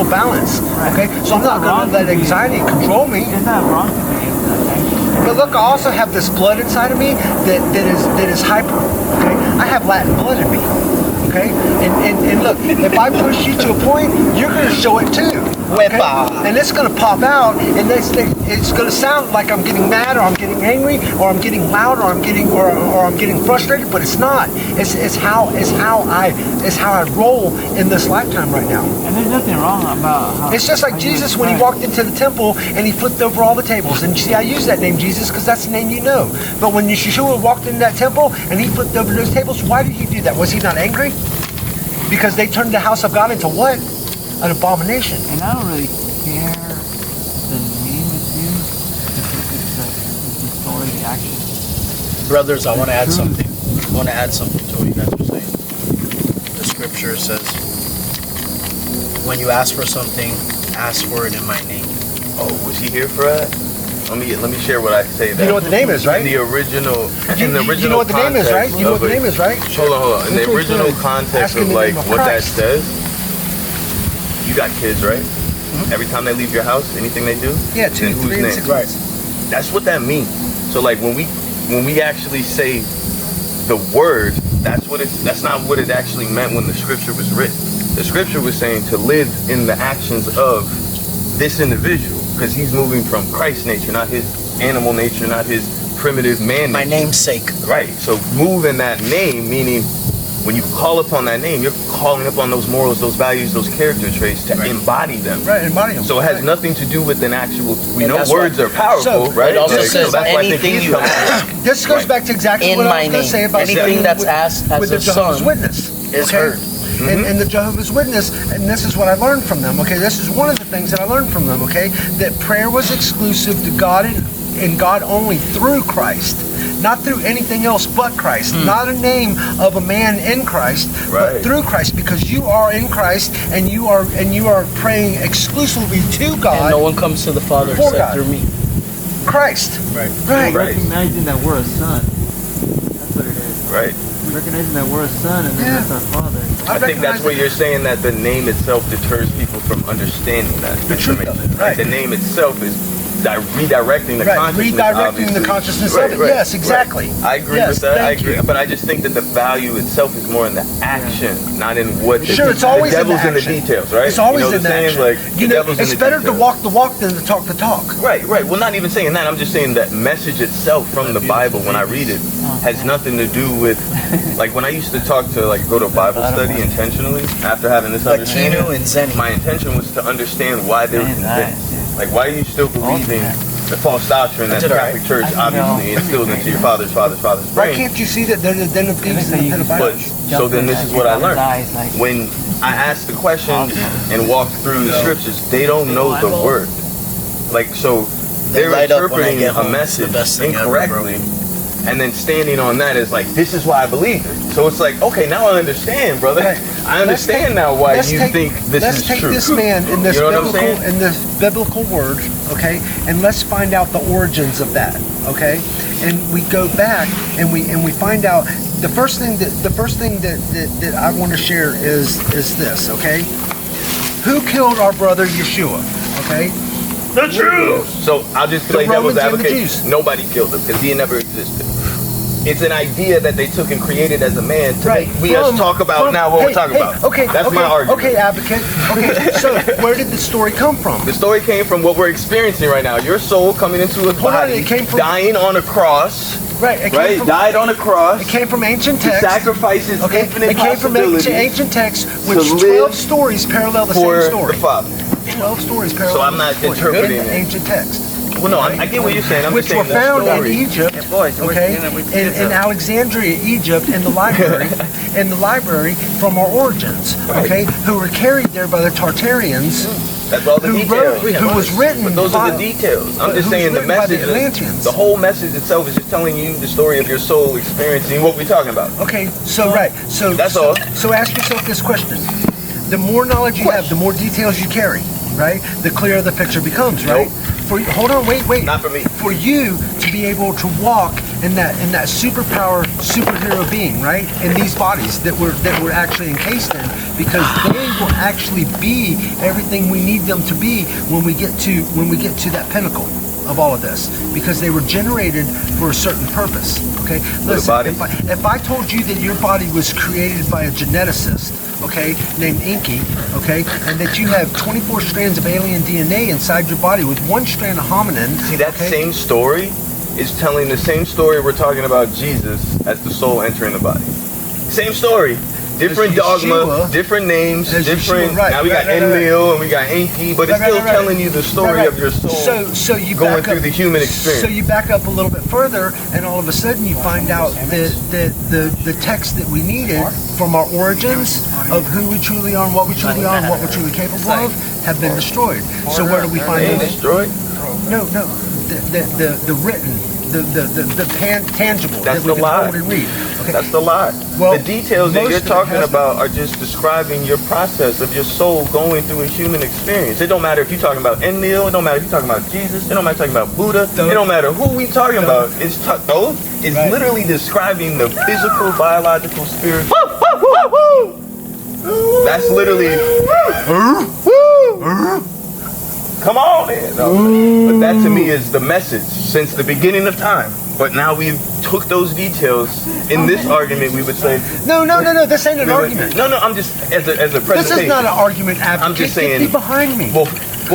balance. Okay, so I'm not going to let anxiety control me. It's not wrong to be anxious. But look, I also have this blood inside of me that is hyper. Okay, I have Latin blood in me. Okay, and look, if I push you to a point, you're going to show it too. Okay? And it's going to pop out, and it's going to sound like I'm getting mad, or I'm getting angry, or I'm getting loud, or I'm getting frustrated. But it's not. It's how I roll in this lifetime right now. And there's nothing wrong about how. It's just like Jesus when he walked into the temple and he flipped over all the tables. And see, I use that name Jesus because that's the name you know. But when Yeshua walked into that temple and he flipped over those tables, why did he do that? Was he not angry? Because they turned the house of God into what? An abomination. And I don't really care the name it's used. It's the story, the action. Brothers, I want to add something. I want to add something to what you guys are saying. The scripture says, when you ask for something, ask for it in my name. Oh, was he here for that? Let me share what I say. You know what the name is, right? In the original, you know what the name is, right? You know what the name is, right? Hold on. In the original context of like what that says, you got kids, right? Mm-hmm. Every time they leave your house, anything they do, yeah, 2, 3, and 6 months. That's what that means. So like when we actually say the word, that's not what it actually meant when the scripture was written. The scripture was saying to live in the actions of this individual, because he's moving from Christ's nature, not his animal nature, not his primitive man nature. My namesake. Right. So move in that name, meaning when you call upon that name, you're calling upon those morals, those values, those character traits to embody them. Right, embody them. So it has nothing to do with an actual. We know words are powerful, right? It also says so that's why I think anything he's you coming. ask This goes back to exactly in what I my was going to say name. about Anything that's asked as with the a Jehovah's son Witness is heard. And the Jehovah's Witness, and this is what I learned from them, okay? This is one of the things that I learned from them, okay? That prayer was exclusive to God and God only through Christ. Not through anything else but Christ. Not a name of a man in Christ, but through Christ, because you are in Christ and you are praying exclusively to God. And no one comes to the Father except through me. Christ. Right. Recognizing that we're a son. That's what it is. Right. Recognizing that we're a son and that's our Father. I think that's what you're saying, that the name itself deters people from understanding that the truth of it. Right. The name itself is redirecting the consciousness. Redirecting the consciousness of it. Yes, exactly. Right. I agree with that. I agree. But I just think that the value itself is more in the action, not in what it's always the devil's in the details, right? It's always in the action. Like, it's better to walk the walk than to talk the talk. Right. Well, not even saying that. I'm just saying that message itself from the Bible, when I read it, has nothing to do with, like when I used to talk to, like, go to Bible study intentionally, after having this understanding, my intention was to understand why they were convinced. Like, why are you still believing the false doctrine that the Catholic Church obviously instilled into your father's brain? Why can't you see that they're the den of thieves and the pedophiles? So then this is what I learned. When I asked the questions and walked through the scriptures, they don't know the word. Like, so they're interpreting a message incorrectly. And then standing on that is like, this is why I believe it. So it's like, okay, now I understand, brother. I understand now why you think this is true. Let's take this man in this biblical word, okay, and let's find out the origins of that, okay. And we go back and we find out the first thing that I want to share is this, okay. Who killed our brother Yeshua? Okay. The Jews. So I'll just play devil's advocate. Nobody killed him because he never existed. It's an idea that they took and created as a man to make us talk about we're talking about. Okay, that's my argument. Okay, advocate. Okay, so where did the story come from? The story came from what we're experiencing right now. Your soul coming into a body, dying on a cross. Right, died on a cross. It came from ancient texts. To sacrifice his infinite possibilities. It came from ancient texts, which 12 stories parallel the same story. For the Father. 12 stories parallel. So I'm not interpreting in ancient text. Well, no, I get what you're saying. I'm which just were saying found that in story. Egypt, okay, in Alexandria, Egypt, in the library from our origins, okay, who were carried there by the Tartarians. That's all the details. Who was written But those by, are the details. I'm just who was saying the written by message. the Atlanteans. The whole message itself is just telling you the story of your soul experiencing what we're talking about. Okay, so right, so That's so, all. So ask yourself this question: the more knowledge you have, the more details you carry, right? The clearer the picture becomes, right? Hold on, wait. Not for me. For you to be able to walk in that superhero being, right? In these bodies that we're actually encased in, because they will actually be everything we need them to be when we get to that pinnacle of all of this, because they were generated for a certain purpose. Okay, listen. If I told you that your body was created by a geneticist, okay, named Inky, okay, and that you have 24 strands of alien DNA inside your body with one strand of hominin. See, that same story is telling the same story we're talking about Jesus as the soul entering the body. Same story. Different dogma, different names, different. Yeshua, right, now we got Enlil and we got Enki, but it's still telling you the story of your soul. So you going back through up, the human experience. So you back up a little bit further, and all of a sudden you find out that the text that we needed from our origins of who we truly are and what we truly are and what we're truly capable of have been destroyed. So where do we find They them? destroyed? No. The written, the tangible. That's that we the can lie. hold and read. Okay. That's the lie. Well, the details that most you're of it talking has about are just describing your process of your soul going through a human experience. It don't matter if you're talking about Enlil, it don't matter if you're talking about Jesus, it don't matter if you're talking about Buddha, it don't matter who we talking about. It's literally describing the physical, biological, spiritual. That's literally. Come on, man. No, but that to me is the message since the beginning of time. But now we've took those details in this argument. We would say no. This ain't an argument. No. I'm just as a presentation. This is not an argument. I'm just saying. Get behind me. Well,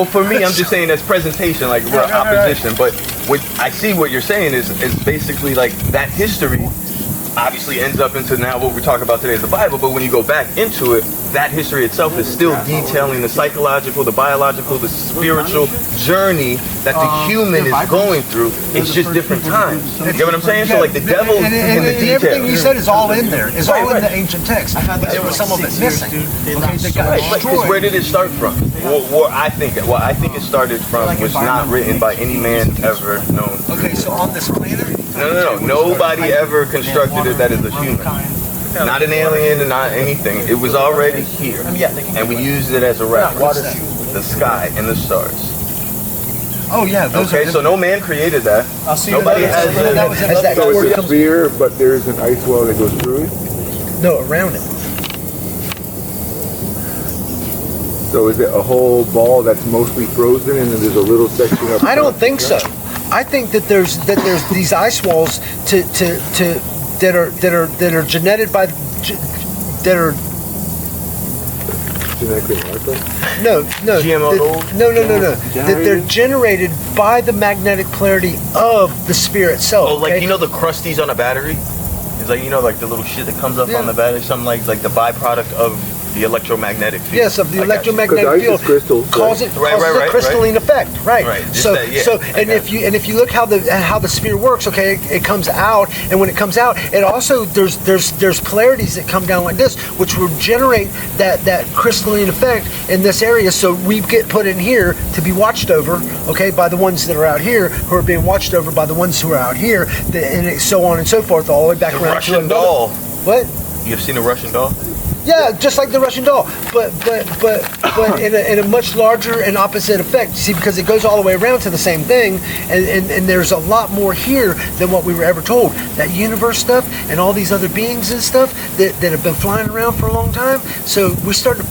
for me, I'm just saying as presentation, like we're opposition. But what I see what you're saying is basically like that history. Obviously ends up into now what we're talking about today is the Bible, but when you go back into it, that history itself is still detailing the psychological, the biological, the spiritual journey that the human is going through. It's just different times. You get what I'm saying? So like the devil in the details. Everything you said is all in there. It's all in the ancient text. But there was some of it missing. Okay, that got Because destroyed. where did it start from? What I think it started from was not written by any man ever known. Okay, so on this planet. No. Nobody ever constructed it that is a human. Not an alien and not anything. It was already here. And we used it as a reference. The sky and the stars. Oh yeah, those okay, so no man created that. Nobody has that. So it's a sphere, but there's an ice wall that goes through it? No, around it. So is it a whole ball that's mostly frozen and then there's a little section up? I don't think so. I think that there's these ice walls that are genetic by that are genetically modified? no GMO that they're generated by the magnetic polarity of the sphere itself. Oh, like you know the crusties on a battery? It's like like the little shit that comes up on the battery, something like the byproduct of the electromagnetic field. Yes, of the electromagnetic field causes the crystalline effect. Right. So if you look how the sphere works, okay, it comes out, and when it comes out, it also there's polarities that come down like this, which will generate that crystalline effect in this area. So we get put in here to be watched over, okay, by the ones that are out here, who are being watched over by the ones who are out here, and so on and so forth, all the way back around Russian doll. What? You have seen a Russian doll? Yeah, just like the Russian doll, but in a much larger and opposite effect. See, because it goes all the way around to the same thing, and there's a lot more here than what we were ever told. That universe stuff and all these other beings and stuff that have been flying around for a long time. So we start to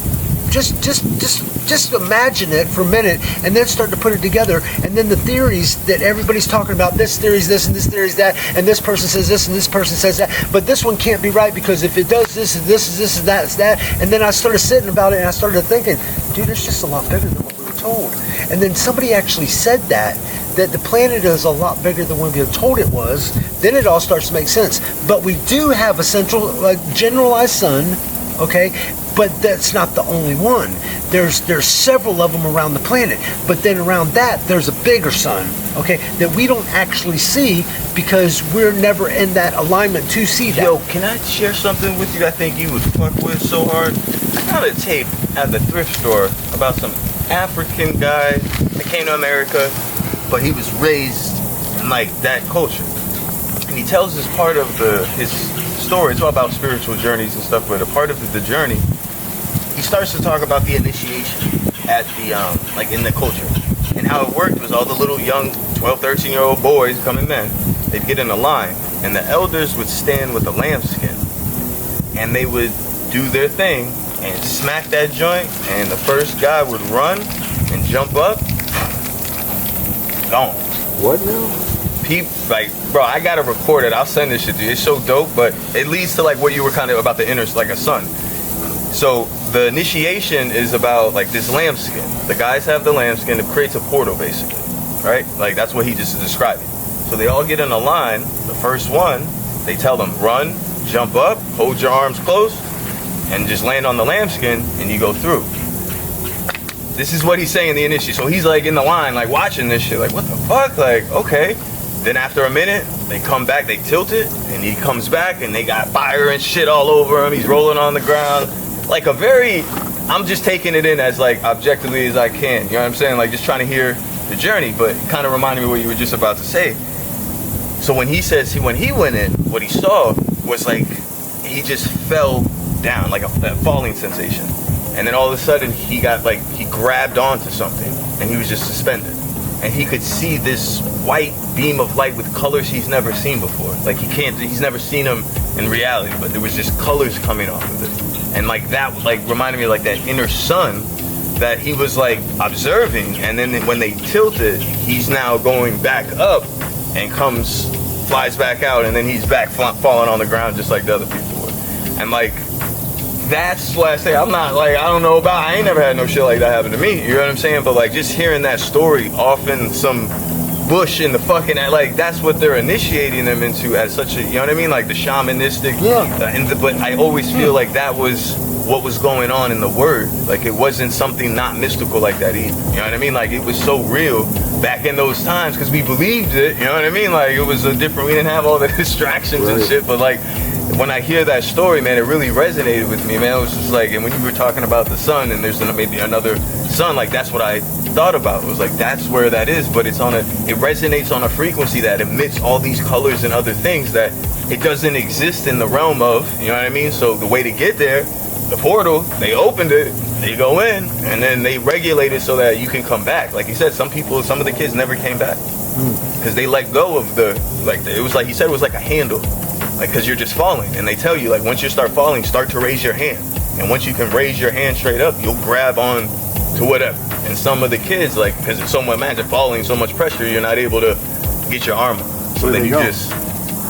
just imagine it for a minute, and then start to put it together, and then the theories that everybody's talking about, this theory's this and this theory's that, and this person says this and this person says that, but this one can't be right because if it does this and this is this and that, it's that. And then I started sitting about it, and I started thinking, dude, it's just a lot bigger than what we were told. And then somebody actually said that the planet is a lot bigger than what we were told it was. Then it all starts to make sense. But we do have a central, generalized sun, okay, But that's not the only one. There's several of them around the planet. But then around that, there's a bigger sun, okay, that we don't actually see because we're never in that alignment to see that. Yo, can I share something with you I think you would fuck with so hard? I got a tape at the thrift store about some African guy that came to America, but he was raised in like that culture. And he tells us part of his story. It's all about spiritual journeys and stuff, but a part of the journey, he starts to talk about the initiation at the like in the culture, and how it worked was all the little young 12, 13-year-old boys coming men, they'd get in a line, and the elders would stand with a lambskin, and they would do their thing and smack that joint, and the first guy would run and jump up, gone. What now? Like, bro, I gotta record it. I'll send this shit to you. It's so dope, but it leads to like what you were kind of about the inner, like a sun. So the initiation is about like this lambskin. The guys have the lambskin. It creates a portal, basically, right? Like that's what he just is describing. So they all get in a line. The first one, they tell them run, jump up, hold your arms close, and just land on the lambskin, and you go through. This is what he's saying in the initiation. So he's like in the line, like watching this shit, like what the fuck? Like okay. Then after a minute, they come back, they tilt it, and he comes back, and they got fire and shit all over him. He's rolling on the ground. Like a very, I'm just taking it in as like objectively as I can. You know what I'm saying? Like just trying to hear the journey, but it kind of reminded me of what you were just about to say. So when he says, when he went in, what he saw was like, he just fell down, like a falling sensation. And then all of a sudden, he grabbed onto something, and he was just suspended. And he could see this white beam of light with colors he's never seen before. Like he's never seen them in reality, but there was just colors coming off of it. And like that, like reminded me of like that inner sun that he was like observing. And then when they tilted, he's now going back up and flies back out, and then he's back falling on the ground just like the other people were. And like, that's why I say I ain't never had no shit like that happen to me, you know what I'm saying? But like just hearing that story off in some bush in the fucking, like that's what they're initiating them into as such a, you know what I mean? Like the shamanistic, but I always feel like that was what was going on in the word. Like it wasn't something not mystical like that either, you know what I mean? Like it was so real back in those times because we believed it, you know what I mean? Like it was we didn't have all the distractions and shit, but like when I hear that story, man, it really resonated with me, man. It was just like, and when you were talking about the sun and there's maybe another sun, like that's what I thought about. It was like, that's where that is, but it resonates on a frequency that emits all these colors and other things that it doesn't exist in the realm of, you know what I mean? So the way to get there, the portal, they opened it, they go in, and then they regulate it so that you can come back. Like he said, some of the kids never came back because they let go of it was like, he said it was like a handle. Like, because you're just falling, and they tell you, like, once you start falling, start to raise your hand. And once you can raise your hand straight up, you'll grab on to whatever. And some of the kids, like, because it's so much, imagine falling, so much pressure, you're not able to get your arm up. So then you just,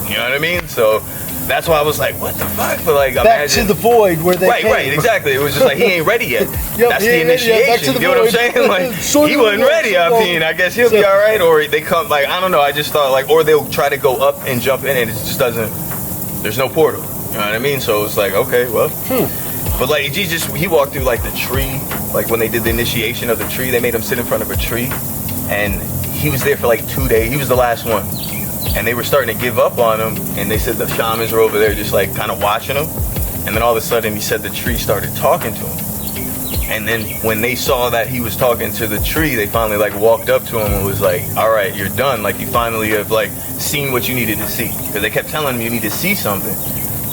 you know what I mean? So that's why I was like, what the fuck? But like, back imagine to the void where they came. Right, exactly. It was just like, he ain't ready yet. That's the initiation. You know what I'm saying? Like, he wasn't ready. I mean, I guess he'll be all right. Or they come, like, I don't know. I just thought, like, or they'll try to go up and jump in, and it just doesn't. There's no portal, you know what I mean? So it's like, okay, well. But like, he walked through like the tree, like when they did the initiation of the tree, they made him sit in front of a tree, and he was there for like 2 days. He was the last one. And they were starting to give up on him, and they said the shamans were over there just like kind of watching him. And then all of a sudden he said the tree started talking to him. And then when they saw that he was talking to the tree, they finally like walked up to him and was like, all right, you're done. Like you finally have like seen what you needed to see. Because they kept telling him you need to see something.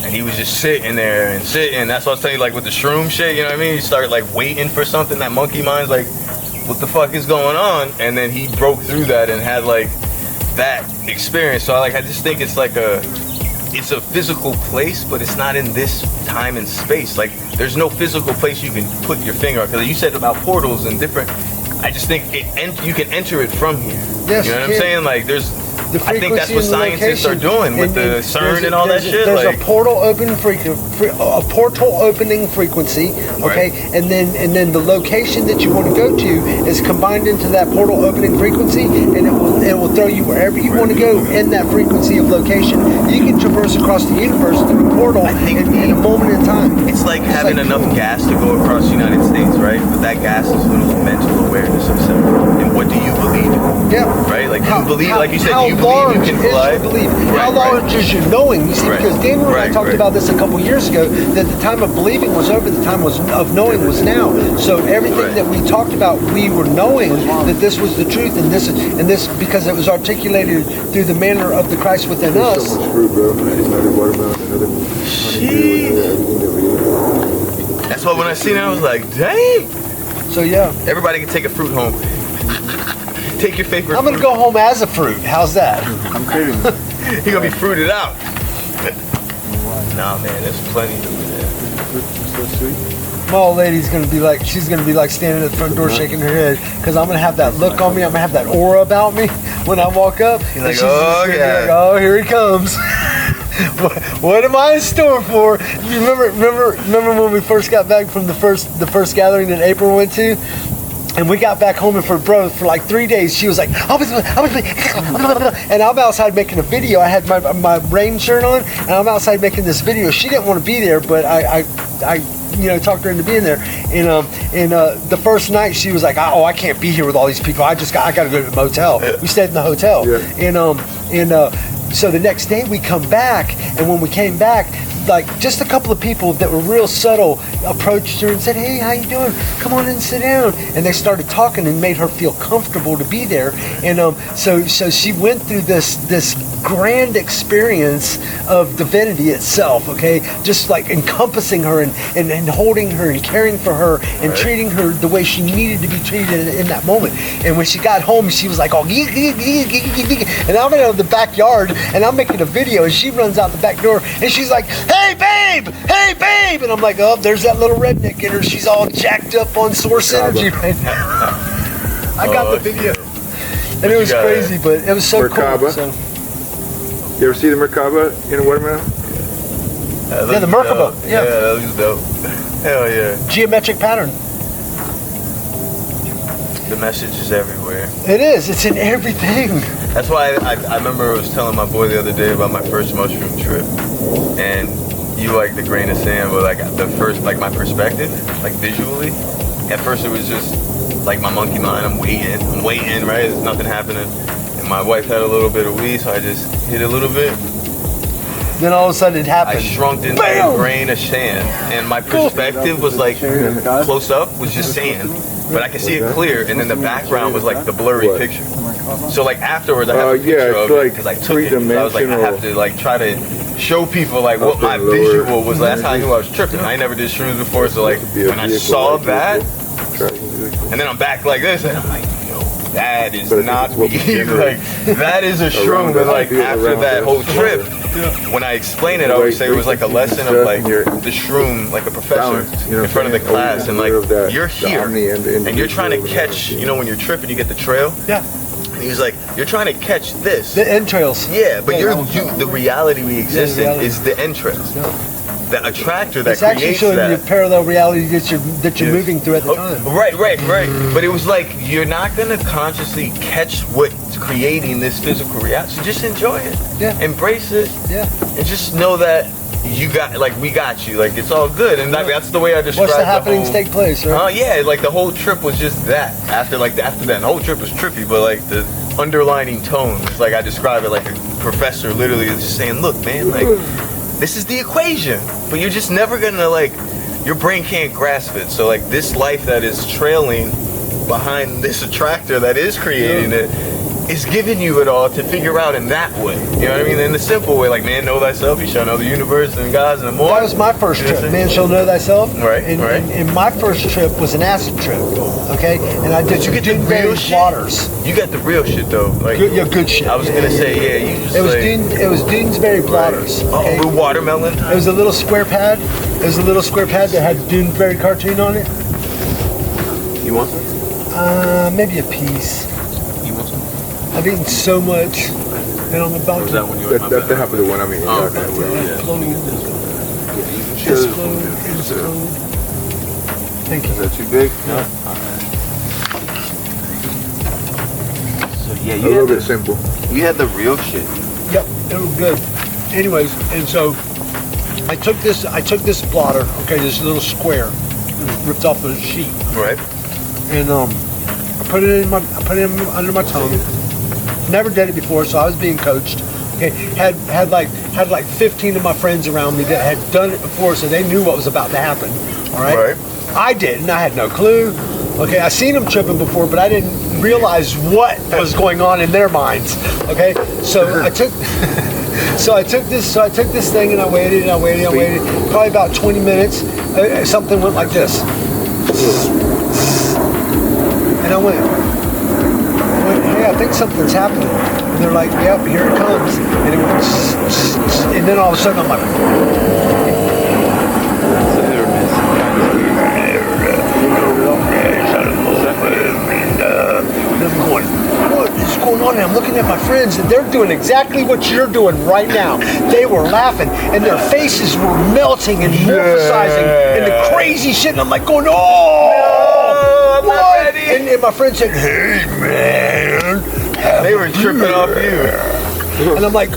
And he was just sitting there and sitting. That's what I was telling you, like with the shroom shit, you know what I mean? You start like waiting for something. That monkey mind's like, what the fuck is going on? And then he broke through that and had like that experience. So I just think it's like it's a physical place, but it's not in this time and space. Like there's no physical place you can put your finger on. Because you said about portals and different, I just think you can enter it from here. Yes, you know what I'm saying? Like the frequency I think that's what and the scientists location. are doing with the CERN and all that shit. There's Like, a portal opening frequency, okay, Right. and then the location that you want to go to is combined into that portal opening frequency, and it will throw you wherever you want to go in that frequency of location. You can traverse across the universe through a portal in a moment in time. it's like having enough gas to go across the United States, right? But that gas is little mental awareness of self. And what do you believe in? Yeah. Right? Like, do you believe, like you said, how do you believe you large can is fly? your belief? Right, How large right. is your knowing? You see, Right. because Daniel and I Right, talked right. about this a couple years ago, that the time of believing was over, the time of knowing was now. So everything Right. that we talked about, we were knowing that this was the truth, and this because it was articulated through the manner of the Christ within There's us. so much fruit, bro. Another watermelon, another honeydew, everything that we eat. That's why when I seen it, I was like, dang! So yeah, Everybody can take a fruit home. Take your favorite I'm gonna fruit. go home as a fruit. How's that? I'm craving. You're gonna be fruited out. Nah, man, there's plenty of it. So sweet. My old lady's gonna be like, she's gonna be like standing at the front door shaking her head, because I'm gonna have that look on me. I'm gonna have that aura about me when I walk up. You're And like, she's oh, just gonna be yeah. like, oh, here he comes. What am I in store for? You remember when we first got back from the first gathering that April went to? And we got back home, and for like 3 days, she was like, and I'm outside making a video. I had my rain shirt on, and I'm outside making this video. She didn't want to be there, but I talked her into being there. And the first night, she was like, oh, I can't be here with all these people. I got to go to the motel. We stayed in the hotel. Yeah. So the next day we come back, and when we came back, like just a couple of people that were real subtle approached her and said, hey, how you doing? Come on in and sit down. And they started talking and made her feel comfortable to be there. And so she went through this grand experience of divinity itself, okay? Just like encompassing her and holding her and caring for her and treating her the way she needed to be treated in that moment. And when she got home, she was like, oh, and I'm in the backyard and I'm making a video, and she runs out the back door and she's like, hey babe, and I'm like, oh, there's that little redneck in her. She's all jacked up on source energy right now. I got the video, and it was crazy, but it was so Merkaba. cool. So. You ever see the Merkaba in a watermelon? Yeah, the Merkaba. Yeah, that was dope. Hell yeah. Geometric pattern. The message is everywhere. It is. It's in everything. That's why I remember I was telling my boy the other day about my first mushroom trip, and you like the grain of sand, but like the first, like my perspective, like visually, at first it was just like my monkey mind. I'm waiting, right? There's nothing happening, and my wife had a little bit of weed, so I just hit a little bit. Then all of a sudden it happened. I shrunk into Bam! a grain of sand, and my perspective was like close up was just sand, but I could see it clear, and then the background was like the blurry picture. So like afterwards, I have a picture of it because I took it. 'Cause I was like, I have to like try to show people like what my visual was. That's how I knew I was tripping. I never did shrooms before, so like when I saw that, and then I'm back like this, and I'm like, yo, that is not me. Like that is a shroom. But like after that whole trip, when I explain it, I always say it was like a lesson of like the shroom, like a professor in front of the class, and like you're here and you're trying to catch, when you're tripping, you get the trail. Yeah. And he was like, you're trying to catch this. The entrails. Yeah, but the reality we exist in is the entrails. The attractor that it's actually creates showing that. you parallel reality that you're moving through at the time. Right. But it was like, you're not going to consciously catch what's creating this physical reality. So just enjoy it. Yeah. Embrace it. Yeah. And just know that we got you. Like, it's all good. And that's the way I describe Watch the happenings take place, right? Yeah, like the whole trip was just that. After that, the whole trip was trippy, but like the underlining tone, it's like I describe it like a professor literally is just saying, look, man, like this is the equation, but you're just never gonna your brain can't grasp it. So like this life that is trailing behind this attractor that is creating it is giving you it all to figure out in that way. You know what I mean? In the simple way, like, man, know thyself, you shall know the universe and gods and more. That was my first trip. Man shall know thyself. Right, and my first trip was an acid trip. Okay? And I did you get the real shit? waters. You got the real shit though. Like good shit. I was gonna say, yeah, you just it was Doonesbury Blotters. Okay? Oh, with watermelon. It was a little square pad. It was a little square pad that had Doonesbury cartoon on it. You want some? Maybe a piece. You want some? I've eaten so much. And I'm about That's the half of the one I mean. Floating in this one. It's flowed. Thank you. Is that too big? No. So yeah, A little bit simple. You had the real shit. Yep, it was good. Anyways, and so I took this blotter, okay, this little square, ripped off the sheet. Right. And I put it under my tongue. Never did it before, so I was being coached. Okay, had like 15 of my friends around me that had done it before, so they knew what was about to happen. All right. Right. I didn't. I had no clue. Okay, I seen them tripping before, but I didn't realize what was going on in their minds. Okay, so I took this thing and I waited. Probably about 20 minutes. Something went like this, and I went, hey, I think something's happening. And they're like, yep, here it comes. And it went, and then all of a sudden I'm like, and I'm going, what is going on? And I'm looking at my friends, and they're doing exactly what you're doing right now. They were laughing, and their faces were melting and morphosizing, and the crazy shit. And I'm like going, oh, I'm not ready. And my friend said, hey man, They were tripping off you. And I'm like,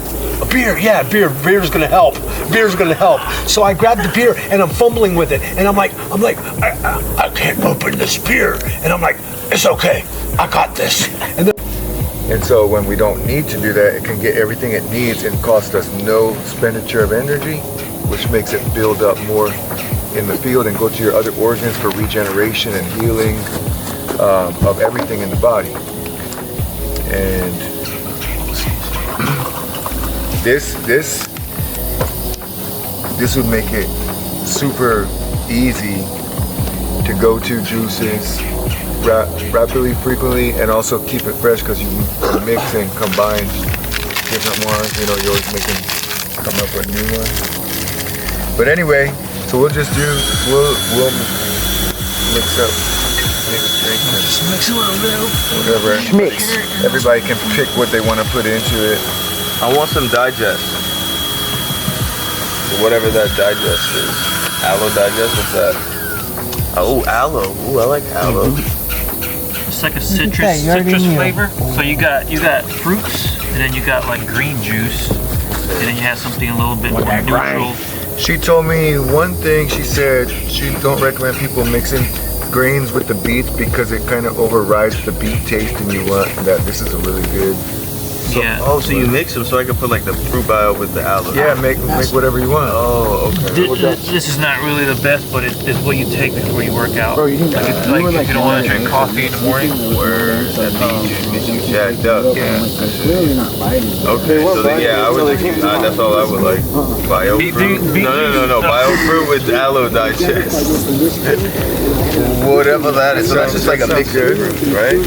beer, yeah, beer's gonna help. Beer's gonna help. So I grabbed the beer and I'm fumbling with it, and I'm like, I can't open this beer, and I'm like, it's okay, I got this. And so when we don't need to do that, it can get everything it needs and cost us no expenditure of energy, which makes it build up more in the field and go to your other organs for regeneration and healing of everything in the body. And this would make it super easy to go to juices rapidly, frequently, and also keep it fresh because you mix and combine different ones. You know, you're always come up with new ones. But anyway, so we'll mix up, drink, and Just mix a little bit. whatever. Everybody can pick what they want to put into it. I want some digest. Whatever that digest is. Aloe digest, what's that? Oh, aloe. Ooh, I like aloe. It's like a citrus flavor. So you got fruits, and then you got like green juice, and then you have something a little bit more neutral. She told me one thing. She said she don't recommend people mixing grains with the beets because it kind of overrides the beet taste, and you want that. This is a really good. So, Yeah. Oh, so you mix them so I can put like the fruit bio with the aloe. Yeah, make whatever you want. Oh, okay. This is not really the best, but it's what you take before you work out. Bro, you didn't Like if you don't want to drink coffee in the morning. Word. That means you jacked up. Yeah. Clearly not biting. Okay, so then, yeah, I would. That's all I would like. Bio fruit. No. Bio fruit with aloe digest. Whatever that is. So that's just like a mixed fruit, right?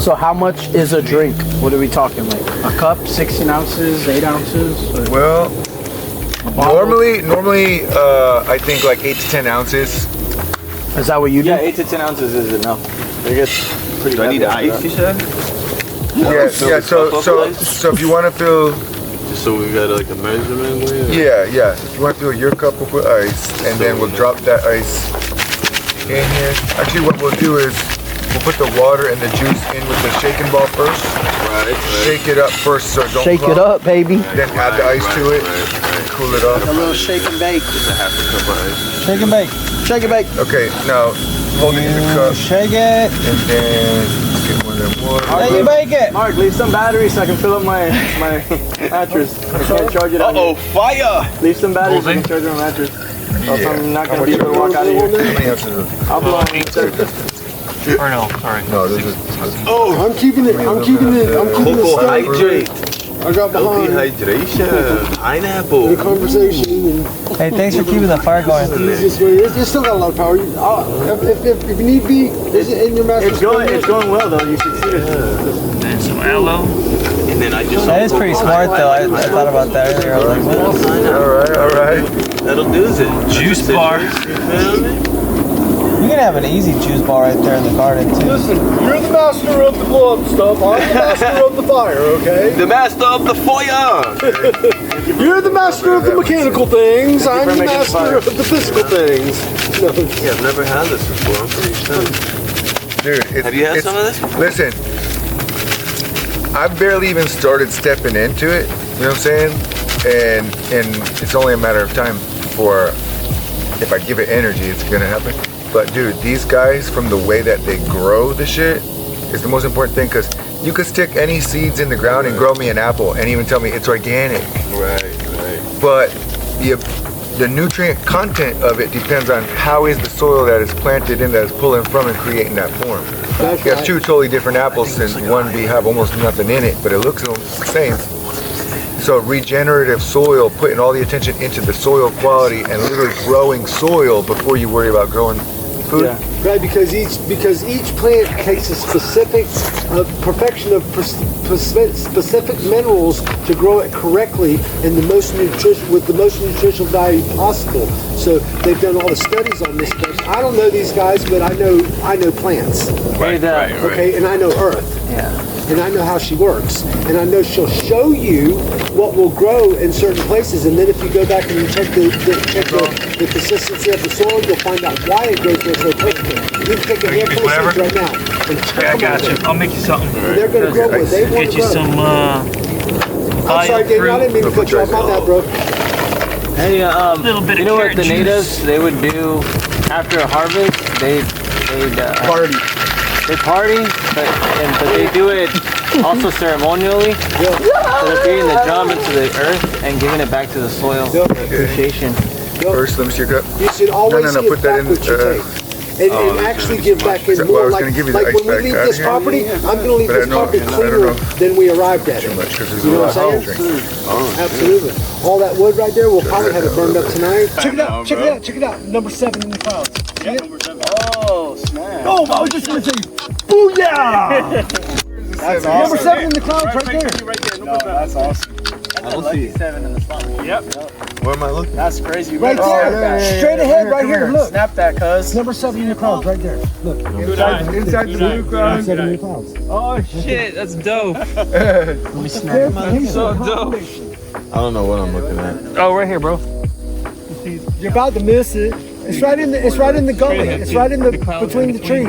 So how much is a drink? What are we talking, like a cup, 16 ounces, 8 ounces? Or Well, normally, I think like 8 to 10 ounces. is that what you do? Yeah, 8 to 10 ounces is enough. It gets pretty Do I need heavy ice, you said? Yeah. So if you want to fill, So we got like a measurement with yeah. If you want to fill your cup up with ice, and then we'll drop that ice in here. Actually, what we'll do is we'll put the water and the juice in with the shaking ball first. Right. Shake it up first, so it don't Shake it clump. up, baby. Then add the ice to it. Cool it off. A little shake and bake. Just a half a cup of ice. Shake and bake. Shake and bake. Okay, now hold it in the cup, Shake it. and then get one of them water. Then you bake it. Mark, leave some batteries so I can fill up my mattress. I can't charge it out Uh-oh, fire! here. Leave some batteries so I can charge my mattress. Else I'm not going to be able to walk out of here. How many ounces is it? I'll blow on Or no, sorry. No, this is. I'm keeping it. Cocoa hydrate. I got behind Dehydration. Pineapple. conversation. Hey, thanks for keeping the fire going. It's still got a lot of power. If need be, is it in your master? It's going well though. You succeeded. And some aloe. And then I just. That is pretty smart though. I thought about that earlier. I was like, what? All right. That'll do it. Juice bar. You feel me? You can have an easy juice bar right there in the garden too. Listen, you're the master of the blow up stuff. I'm the master of the fire, okay? The master of the fire. You're the master of the mechanical things. I'm the master of the physical things. No. Yeah, I've never had this before. I'm pretty excited. Dude, Have you had some of this? Listen, I've barely even started stepping into it. You know what I'm saying? And it's only a matter of time before, if I give it energy, it's gonna happen. But dude, these guys, from the way that they grow the shit, is the most important thing, because you could stick any seeds in the ground and grow me an apple and even tell me it's organic. Right. But the nutrient content of it depends on how is the soil that is planted in, that is pulling from and creating that form. You have two totally different apples, and one have almost nothing in it, but it looks the same. So regenerative soil, putting all the attention into the soil quality and literally growing soil before you worry about growing food. Yeah. Right, because each plant takes a specific perfection of specific minerals to grow it correctly and with the most nutritional value possible. So they've done all the studies on this stuff. I don't know these guys, but I know plants. Right. Okay, and I know Earth. Yeah. And I know how she works. And I know she'll show you what will grow in certain places. And then if you go back and you check the consistency of the soil, you'll find out why it grows there so perfectly. You can take a handful of seeds right now and check I got you. I'll make you something. And they're going to grow where they want Get to you grow. some I'm sorry, Dave, I didn't mean to cut you off. My bad, bro. Hey, little bit you of know what carrot the juice. natives they would do after a harvest? They'd Party. They party, but they do it also ceremonially. So they're beating the drum into the earth and giving it back to the soil. Appreciation. First, let me see your cup. You should always No, give put that back in. what you take. And actually give back in Well, I more. was Like, gonna give you the like ice when we pack leave out this here. property, I'm going to leave But I this know- property I don't cleaner know than we arrived at Too it. much, because there's You a know lot what I'm of saying? drink. Absolutely. All that wood right there, we'll probably have it burned up tonight. Check it out, check it out, check it out. Number 7 in the clouds. See it? Oh, snap. Oh, I was just gonna say, booyah! That's awesome. Number 7 in the clouds right there. No, that's awesome. I don't see 7 in the spot. Yep. Where am I looking? That's crazy. Right there. Straight ahead, right here. Look. Snap that, cuz. Number 7 in the clouds right there. Look. Inside the blue crowd. 7 in the clouds. Oh shit, that's dope. Let me snap So dope. I don't know what I'm looking at. Oh, right here, bro. You're about to miss it. It's right in the gully. It's right in the between the trees.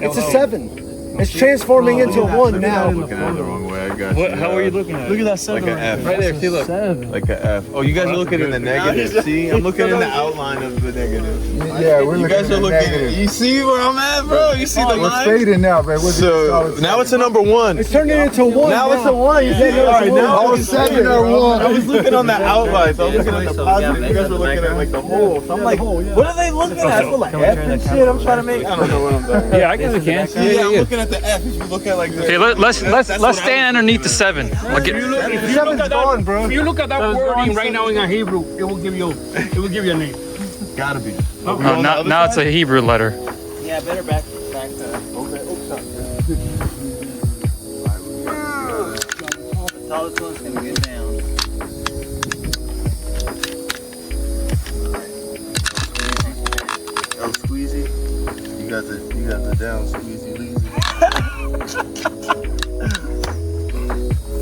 It's a 7. It's transforming into a 1 now. I'm looking at it the wrong way. I got you. How are you looking at it? Look at that 7 Like an F. Right there, see, look. Like a F. Oh, you guys are looking in the negative. See, I'm looking in the outline of the negative. Yeah, we're You looking guys at are the looking. negative. You see where I'm at, bro? You see the We're line? fading now, man. So now it's a number 1. It's turning into a 1 Now it's a 1. You see? All right, now All it's 7 are 1. I was looking on the outlines. I was looking at the positive. You guys were looking at like the whole. So I'm like, what are they looking at? I feel like F and shit. I'm trying to make. I don't know what I'm doing. Yeah, I guess we can. Yeah, I'm looking at the F. If you look at like the. Okay, let's stay underneath the 7. I'll get, The 7's gone, bro. If you look at that wording right now in a Hebrew, it will give you a name. Gotta be. oh, now it's a Hebrew letter. Yeah, better back to. The tallest one's gonna get down. Oh, squeezy. You got the down squeezy leezy.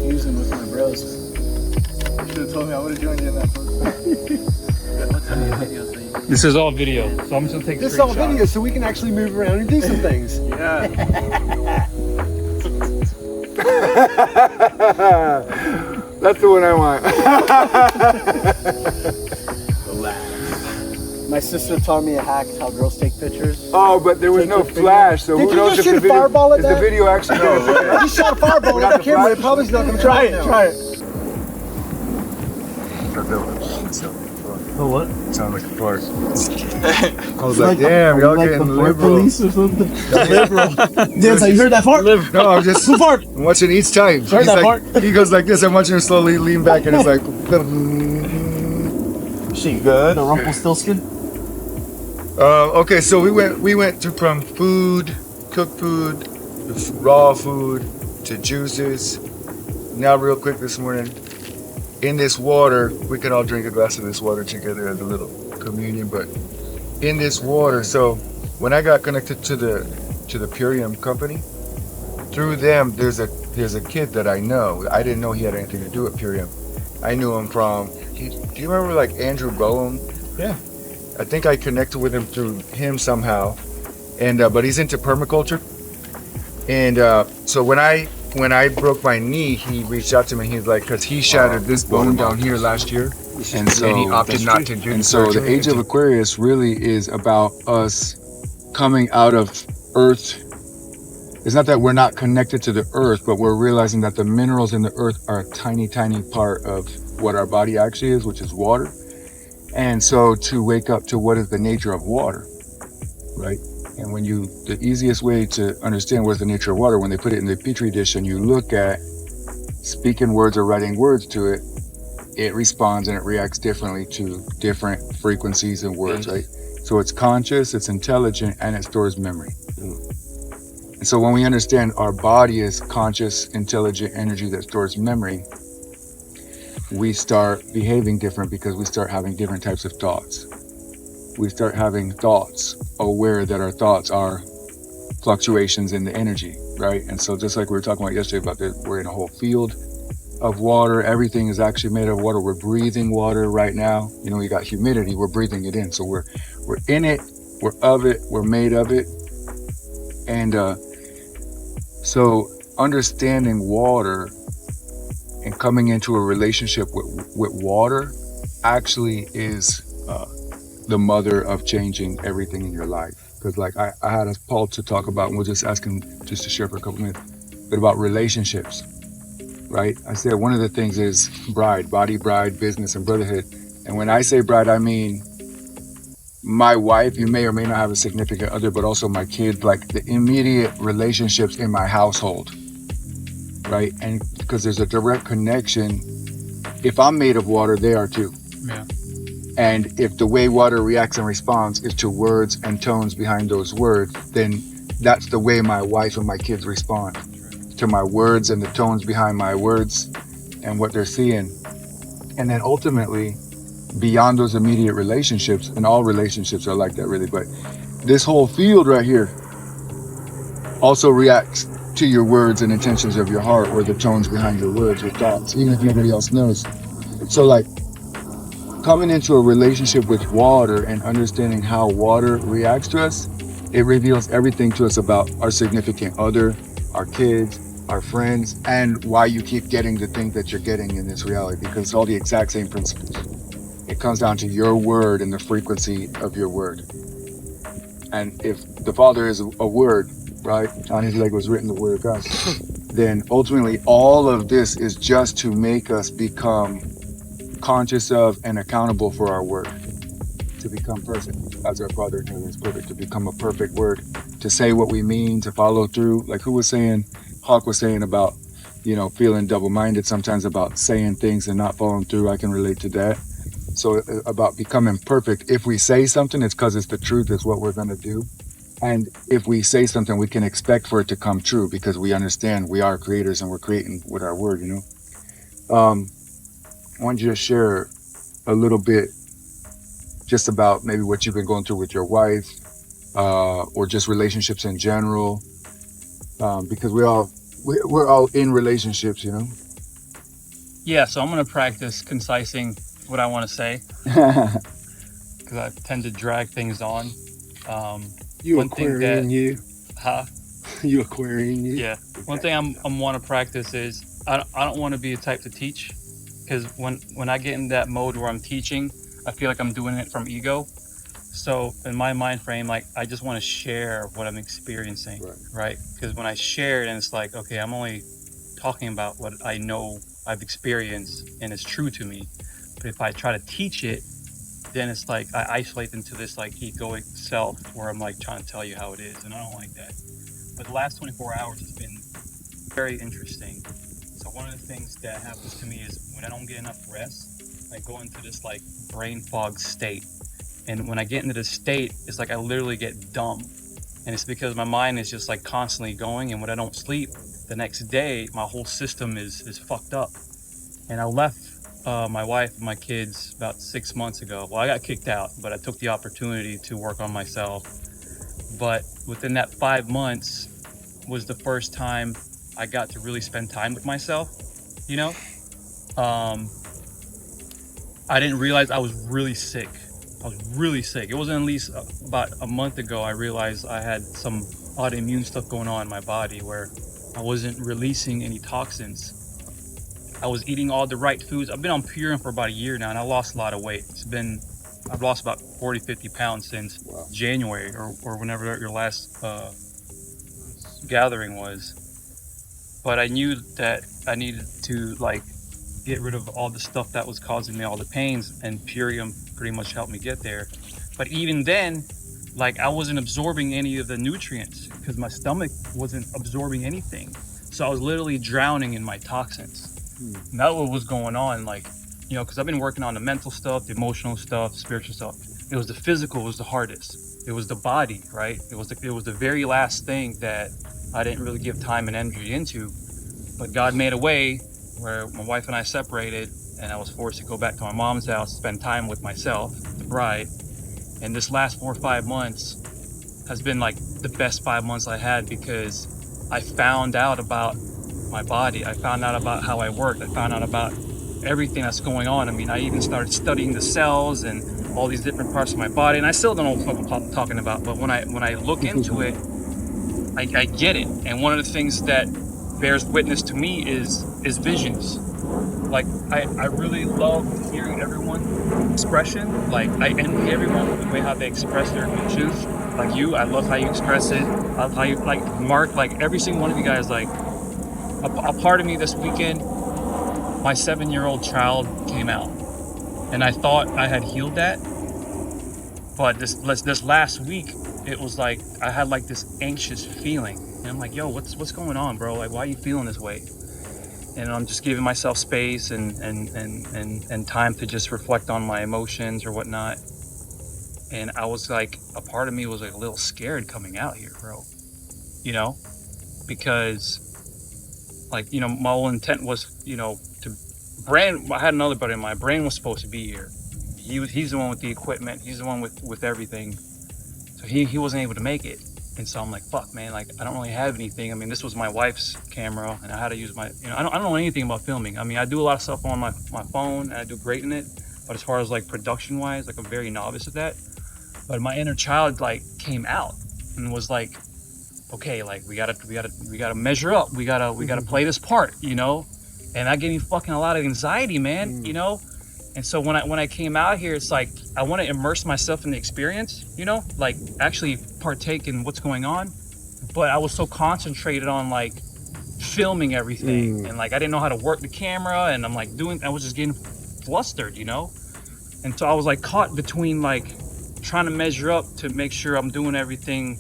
Fusing with my bros. You should have told me I would have joined you in that book. This is all video, so I'm just gonna take This is all video, so we can actually move around and do some things. Yeah. That's the one I want. My sister taught me a hack how girls take pictures. Oh, but there was no flash, so Did who you knows just if shoot the a fireball at video, is that? the video actually gonna pick it up? You shot a fireball at the camera, it probably's not going to Try it, try it. Oh, what? Sound like a fart. I was like, damn, y'all getting liberal. Police or something. Liberal. Dan's like, you heard that fart? No, I'm just I'm watching each time. Heard He's that like, he goes like this. I'm watching him slowly lean back, and it's like. She good? The Rumpelstiltskin? Okay, so we went from food, cooked food, raw food, to juices. Now, real quick this morning, in this water, we can all drink a glass of this water together as a little communion. But in this water. So when I got connected to the Purium company, through them, there's a kid that I know. I didn't know he had anything to do with Purium. I knew him from. Do you remember like Andrew Bowen? Yeah. I think I connected with him through him somehow, and but he's into permaculture. And so when I broke my knee, he reached out to me. He's like, because he shattered this bone down here last year, and so he opted not to do. And so the Age of Aquarius really is about us coming out of Earth. It's not that we're not connected to the Earth, but we're realizing that the minerals in the Earth are a tiny, tiny part of what our body actually is, which is water. And so to wake up to what is the nature of water, right? And the easiest way to understand what's the nature of water, when they put it in the Petri dish and you look at speaking words or writing words to it, it responds and it reacts differently to different frequencies and words, right? So it's conscious, it's intelligent, and it stores memory. And so when we understand our body is conscious, intelligent energy that stores memory, we start behaving different because we start having different types of thoughts. We start having thoughts, aware that our thoughts are fluctuations in the energy, right? And so just like we were talking about yesterday about that, we're in a whole field of water. Everything is actually made of water. We're breathing water right now. You know, we got humidity, we're breathing it in. So we're in it, we're of it, we're made of it. And so understanding water and coming into a relationship with water actually is the mother of changing everything in your life. Because like I had a Paul to talk about, and we'll just ask him just to share for a couple minutes, but about relationships, right? I said one of the things is body, bride, business, and brotherhood. And when I say bride, I mean my wife. You may or may not have a significant other, but also my kids, like the immediate relationships in my household, right? And because there's a direct connection. If I'm made of water, they are too. Yeah. And if the way water reacts and responds is to words and tones behind those words, then that's the way my wife and my kids respond to my words and the tones behind my words and what they're seeing. And then ultimately, beyond those immediate relationships, and all relationships are like that really, but this whole field right here also reacts to your words and intentions of your heart, or the tones behind your words, your thoughts, even if nobody else knows. So like coming into a relationship with water and understanding how water reacts to us, it reveals everything to us about our significant other, our kids, our friends, and why you keep getting the things that you're getting in this reality, because it's all the exact same principles. It comes down to your word and the frequency of your word. And if the Father is a word, right, on his leg was written the word of God, then ultimately all of this is just to make us become conscious of and accountable for our word, to become perfect as our Father in heaven is perfect, to become a perfect word, to say what we mean, to follow through. Like who was saying, Hawk was saying about, feeling double-minded sometimes about saying things and not following through. I can relate to that. So about becoming perfect, if we say something, it's because it's the truth, it's what we're going to do. And if we say something, we can expect for it to come true, because we understand we are creators and we're creating with our word, I want you to share a little bit just about maybe what you've been going through with your wife, or just relationships in general, because we're all in relationships, Yeah, so I'm going to practice concising what I want to say, because I tend to drag things on. You one thing Aquarian, that, you. Huh? You Aquarian, you. Yeah. One thing I'm want to practice is I don't want to be the type to teach, because when I get in that mode where I'm teaching, I feel like I'm doing it from ego. So in my mind frame, like I just want to share what I'm experiencing, right? Because when I share it, and it's like, okay, I'm only talking about what I know I've experienced and it's true to me. But if I try to teach it, then it's like I isolate into this like egoic self where I'm like trying to tell you how it is, and I don't like that. But the last 24 hours has been very interesting. So one of the things that happens to me is when I don't get enough rest, I go into this like brain fog state. And when I get into this state, it's like I literally get dumb. And it's because my mind is just like constantly going, and when I don't sleep, the next day my whole system is fucked up. And I left my wife and my kids about 6 months ago. Well, I got kicked out, but I took the opportunity to work on myself. But within that 5 months was the first time I got to really spend time with myself, you know? I didn't realize I was really sick. I was really sick. It wasn't at least about a month ago I realized I had some autoimmune stuff going on in my body where I wasn't releasing any toxins. I was eating all the right foods. I've been on Purine for about a year now, and I lost a lot of weight. I've lost about 40, 50 pounds since January or whenever your last gathering was. But I knew that I needed to like get rid of all the stuff that was causing me all the pains, and Purium pretty much helped me get there. But even then, like I wasn't absorbing any of the nutrients because my stomach wasn't absorbing anything. So I was literally drowning in my toxins. And that was going on, like, you know, because I've been working on the mental stuff, the emotional stuff, spiritual stuff. It was the physical was the hardest. It was the body, right? It was the very last thing that I didn't really give time and energy into. But God made a way where my wife and I separated, and I was forced to go back to my mom's house, spend time with myself, the bride. And this last 4 or 5 months has been like the best 5 months I had, because I found out about my body. I found out about how I worked. I found out about everything that's going on. I mean, I even started studying the cells and all these different parts of my body, and I still don't know what I'm talking about, but when I look into it, I get it. And one of the things that bears witness to me is visions. Like I really love hearing everyone's expression. Like I envy everyone the way how they express their truth. Like you, I love how you express it. I love how you, like Mark, like every single one of you guys, like a part of me this weekend, my 7-year-old child came out, and I thought I had healed that. But this last week, it was like I had like this anxious feeling, and I'm like, yo, what's going on, bro? Like, why are you feeling this way? And I'm just giving myself space and time to just reflect on my emotions or whatnot. And I was like, a part of me was like a little scared coming out here, bro. You know, because like, you know, my whole intent was, you know, Brand, I had another buddy of mine. Brand was supposed to be here. He's the one with the equipment. He's the one with everything. So he wasn't able to make it. And so I'm like, fuck, man. Like, I don't really have anything. I mean, this was my wife's camera, and I had to use my, you know, I don't know anything about filming. I mean, I do a lot of stuff on my phone, and I do great in it. But as far as like production wise, like I'm very novice at that. But my inner child like came out and was like, okay, like we gotta measure up. We gotta play this part, you know. And that gave me fucking a lot of anxiety, man, you know? And so when I came out here, it's like, I want to immerse myself in the experience, you know? Like, actually partake in what's going on. But I was so concentrated on, like, filming everything. And, like, I didn't know how to work the camera. And I'm, like, I was just getting flustered, you know? And so I was, like, caught between, like, trying to measure up to make sure I'm doing everything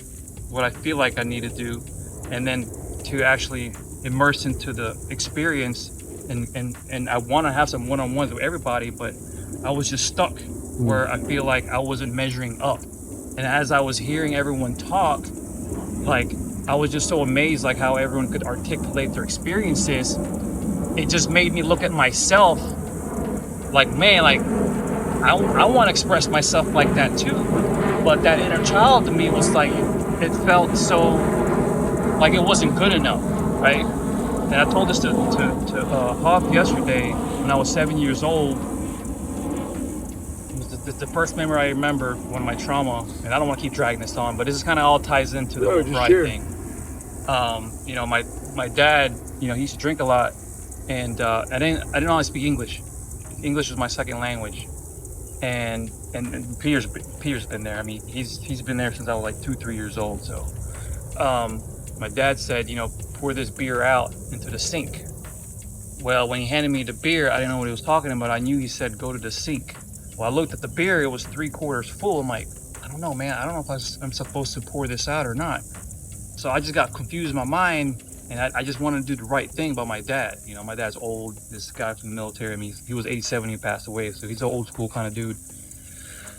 what I feel like I need to do. And then to actually immerse into the experience. And I want to have some one-on-ones with everybody, but I was just stuck where I feel like I wasn't measuring up. And as I was hearing everyone talk, like I was just so amazed like how everyone could articulate their experiences. It just made me look at myself like, man, like I want to express myself like that too. But that inner child to me was like, it felt so like it wasn't good enough, right? And I told this to Hoff yesterday when I was 7 years old. It was the first memory I remember, one of my trauma, and I don't want to keep dragging this on, but this kind of all ties into the whole pride thing. You know, my dad, you know, he used to drink a lot, and I didn't know how to speak English. English was my second language, and Peter's been there. I mean, he's been there since I was like 2-3 years old. So, my dad said, you know, pour this beer out into the sink. Well, when he handed me the beer, I didn't know what he was talking about. I knew he said, go to the sink. Well, I looked at the beer, it was 3/4 full. I'm like, I don't know, man. I don't know if I'm supposed to pour this out or not. So I just got confused in my mind, and I just wanted to do the right thing by my dad. You know, my dad's old, this guy from the military. I mean, he was 87 when he passed away, so he's an old school kind of dude.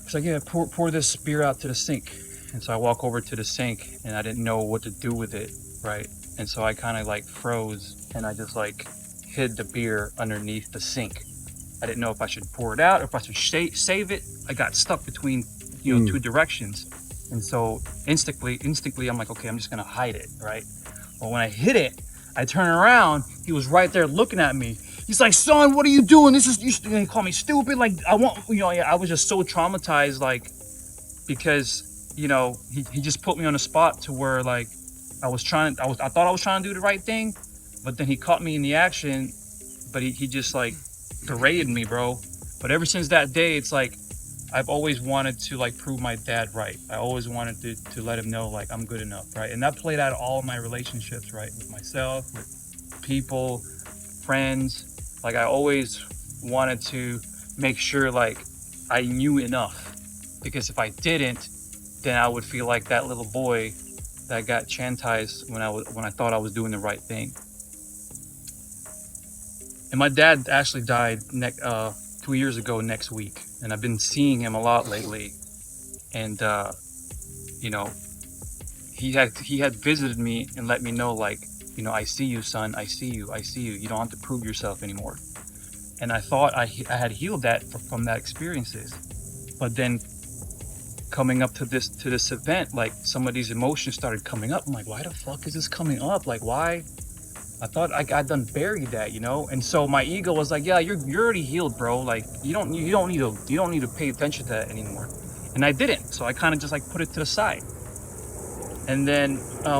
So yeah, pour this beer out to the sink. And so I walk over to the sink, and I didn't know what to do with it, right? And so I kind of like froze, and I just like hid the beer underneath the sink. I didn't know if I should pour it out or if I should save it. I got stuck between, you know, two directions. And so instinctively, I'm like, okay, I'm just gonna hide it, right? But when I hit it, I turn around, he was right there looking at me. He's like, son, what are you doing? He called me stupid. Like, I was just so traumatized, like, because, you know, he just put me on a spot to where, like, I thought I was trying to do the right thing, but then he caught me in the action, but he just, like, berated me, bro. But ever since that day, it's like, I've always wanted to, like, prove my dad right. I always wanted to let him know, like, I'm good enough, right? And that played out all of my relationships, right? With myself, with people, friends. Like, I always wanted to make sure, like, I knew enough. Because if I didn't, then I would feel like that little boy that got chastised when I thought I was doing the right thing. And my dad actually died 2 years ago next week. And I've been seeing him a lot lately, and you know, he had visited me and let me know, like, you know, I see you, son, I see you, you don't have to prove yourself anymore. And I thought I had healed that from that experiences, but then coming up to this event, like, some of these emotions started coming up. I'm like, why the fuck is this coming up? Like, why? I thought I done buried that, you know? And so my ego was like, yeah, you're already healed, bro. Like, you don't need to pay attention to that anymore. And I didn't. So I kind of just, like, put it to the side. And then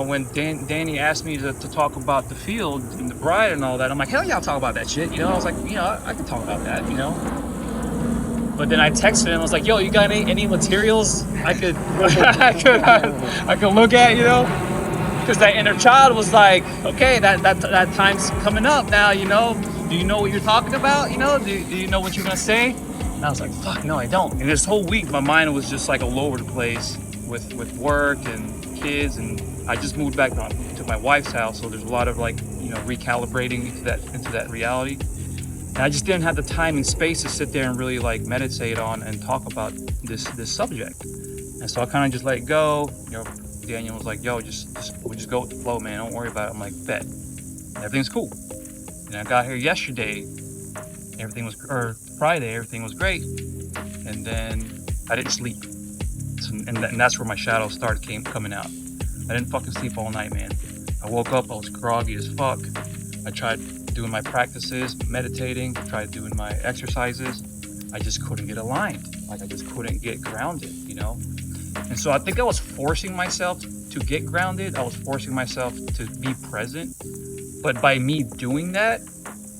when Danny asked me to talk about the field and the bride and all that, I'm like, hell yeah, I'll talk about that shit. You know, I was like, you know, I can talk about that, you know? But then I texted him, I was like, yo, you got any materials I could I could look at, you know? Because that inner child was like, okay, that time's coming up now, you know? Do you know what you're talking about, you know? Do you know what you're gonna say? And I was like, fuck, no, I don't. And this whole week, my mind was just, like, all over the place with work and kids, and I just moved back to my wife's house, so there's a lot of, like, you know, recalibrating into that reality. And I just didn't have the time and space to sit there and really, like, meditate on and talk about this subject. And so I kind of just let it go, you know. Daniel was like, yo, we'll just go with the flow, man. Don't worry about it. I'm like, bet. And everything's cool. And I got here yesterday. Friday, everything was great. And then I didn't sleep. And that's where my shadows started coming out. I didn't fucking sleep all night, man. I woke up, I was groggy as fuck. I tried doing my practices, meditating, tried doing my exercises. I just couldn't get aligned. Like, I just couldn't get grounded, you know? And so I think I was forcing myself to get grounded. I was forcing myself to be present. But by me doing that,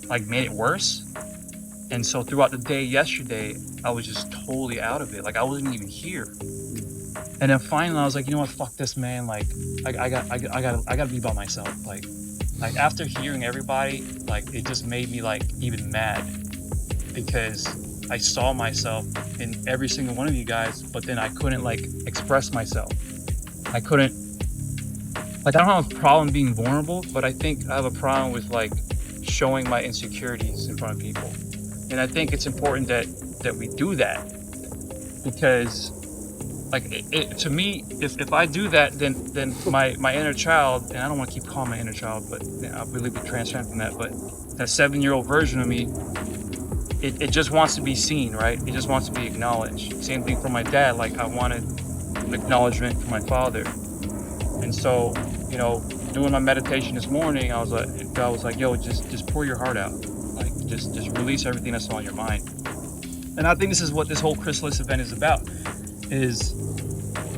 like, made it worse. And so throughout the day yesterday, I was just totally out of it. Like, I wasn't even here. And then finally I was like, you know what, fuck this, man. Like, I gotta be by myself. Like after hearing everybody, like, it just made me, like, even mad. Because I saw myself in every single one of you guys, but then I couldn't, like, express myself. I couldn't, like, I don't have a problem being vulnerable, but I think I have a problem with, like, showing my insecurities in front of people. And I think it's important that we do that, because, like, to me, if I do that, then my inner child, and I don't want to keep calling my inner child, but, you know, I'll really be transparent from that, but that 7-year-old version of me, it just wants to be seen, right? It just wants to be acknowledged. Same thing for my dad. Like, I wanted acknowledgement from my father. And so, you know, doing my meditation this morning, I was like, yo, just pour your heart out. Like, just release everything that's on your mind. And I think this is what this whole Chrysalis event is about. Is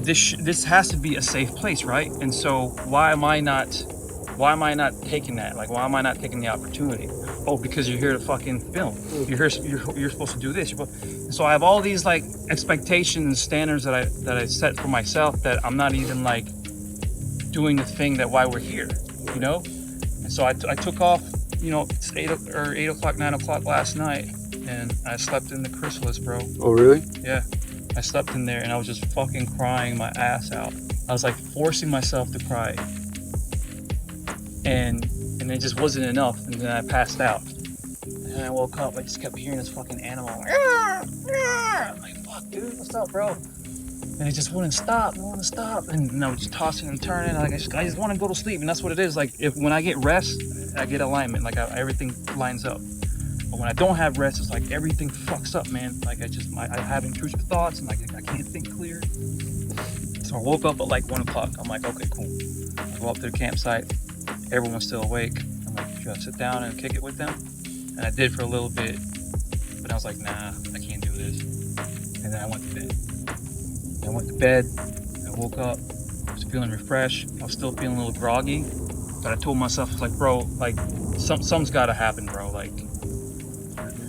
this has to be a safe place, right? And so why am I not taking that? Like, why am I not taking the opportunity? Oh, because you're here to fucking film. You're supposed to do this. So I have all these, like, expectations and standards that I set for myself, that I'm not even, like, doing the thing that why we're here, you know? And so I took off, you know, 8 o'clock, 9 o'clock last night, and I slept in the Chrysalis, bro. Oh, really? Yeah. I slept in there and I was just fucking crying my ass out. I was, like, forcing myself to cry. And it just wasn't enough, and then I passed out. And I woke up, I just kept hearing this fucking animal. I'm like, fuck, dude, what's up, bro? And it just wouldn't stop, and I was just tossing and turning. Like, I just want to go to sleep, and that's what it is. Like, when I get rest, I get alignment. Like, everything lines up. But when I don't have rest, it's like everything fucks up, man. Like I have intrusive thoughts and like I can't think clear. So I woke up at like 1 o'clock. I'm like, okay, cool. I go up to the campsite. Everyone's still awake. I'm like, should I sit down and kick it with them? And I did for a little bit, but I was like, nah, I can't do this. And then I went to bed. I went to bed. I woke up. I was feeling refreshed. I was still feeling a little groggy, but I told myself, like, bro, like, something's got to happen, bro. Like,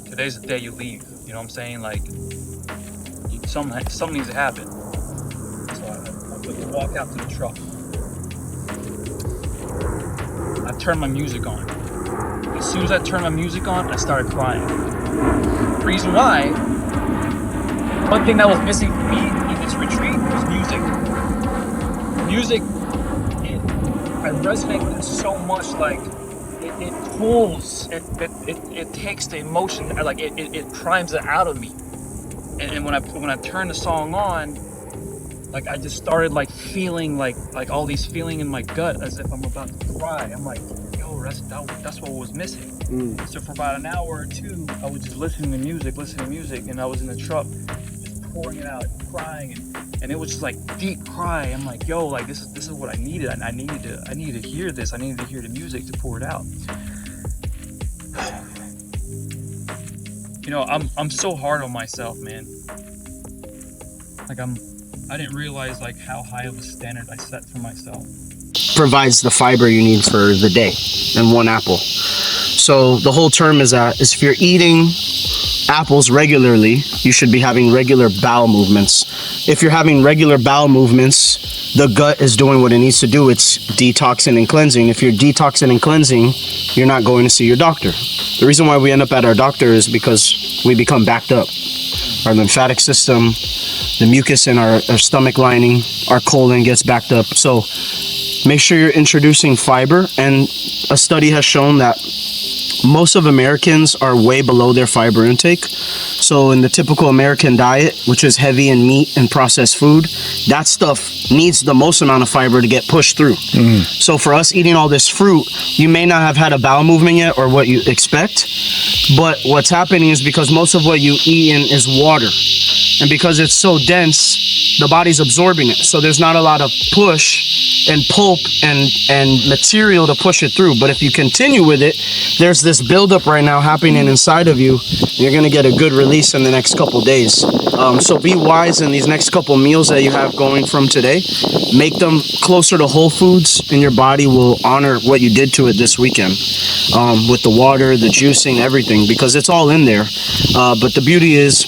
today's the day you leave. You know what I'm saying? Like, something needs to happen. So I took a walk out to the truck. I turned my music on. As soon as I turned my music on, I started crying. The reason why, one thing that was missing for me in this retreat was music. Music, I resonate with it so much, like, it pulls, it takes the emotion, like, it primes it out of me. And when I turned the song on, like, I just started, like, feeling, like all these feeling in my gut as if I'm about to cry. I'm like, yo, that's what was missing. So for about an hour or two, I was just listening to music, and I was in the truck, just pouring it out, crying, and it was just like deep cry. I'm like, yo, like this is what I needed. I needed to hear this. I needed to hear the music to pour it out. You know, I'm so hard on myself, man. Like I didn't realize like how high of a standard I set for myself. Provides the fiber you need for the day in one apple. So the whole term is that if you're eating apples regularly, you should be having regular bowel movements. If you're having regular bowel movements, the gut is doing what it needs to do. It's detoxing and cleansing. If you're detoxing and cleansing, you're not going to see your doctor. The reason why we end up at our doctor is because we become backed up. Our lymphatic system, the mucus in our stomach lining, our colon gets backed up. So make sure you're introducing fiber. And a study has shown that most of Americans are way below their fiber intake. So in the typical American diet, which is heavy in meat and processed food, that stuff needs the most amount of fiber to get pushed through. So for us eating all this fruit, you may not have had a bowel movement yet or what you expect, but what's happening is because most of what you eat in is water. And because it's so dense, the body's absorbing it. So there's not a lot of push and pulp and material to push it through. But if you continue with it, there's this buildup right now happening inside of you. You're going to get a good release in the next couple days. So be wise in these next couple meals that you have going from today. Make them closer to whole foods, and your body will honor what you did to it this weekend with the water, the juicing, everything, because it's all in there. But the beauty is,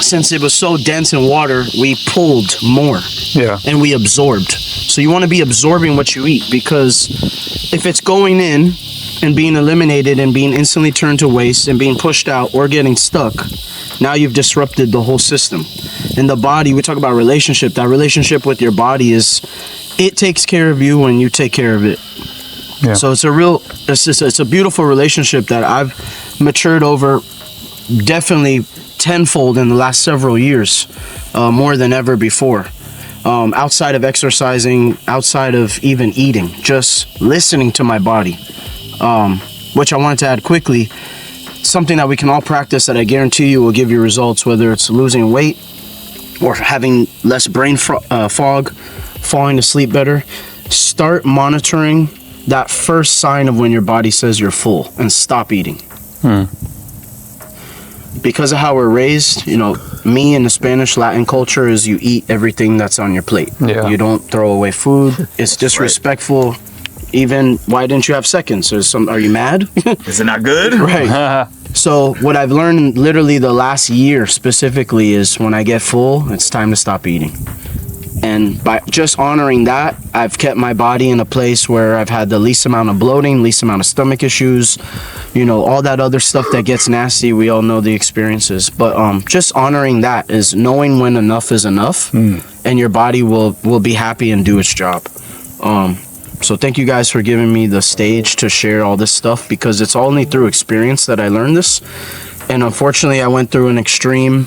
since it was so dense in water, we pulled more and we absorbed. So you want to be absorbing what you eat, because if it's going in and being eliminated and being instantly turned to waste and being pushed out or getting stuck, now you've disrupted the whole system. And the body, we talk about relationship, that relationship with your body is, it takes care of you when you take care of it. So it's a beautiful relationship that I've matured over definitely tenfold in the last several years, more than ever before. Outside of exercising, outside of even eating, just listening to my body. Which I wanted to add quickly, something that we can all practice that I guarantee you will give you results, whether it's losing weight or having less brain fog, falling asleep better. Start monitoring that first sign of when your body says you're full and stop eating. Because of how we're raised, you know, me in the Spanish Latin culture is you eat everything that's on your plate. You don't throw away food. It's disrespectful. Even, why didn't you have seconds? Are you mad? Is it not good? Right. So what I've learned literally the last year specifically is when I get full, it's time to stop eating. And by just honoring that, I've kept my body in a place where I've had the least amount of bloating, least amount of stomach issues, you know, all that other stuff that gets nasty. We all know the experiences. But just honoring that is knowing when enough is enough, and your body will be happy and do its job. So thank you guys for giving me the stage to share all this stuff, because it's only through experience that I learned this. And unfortunately, I went through an extreme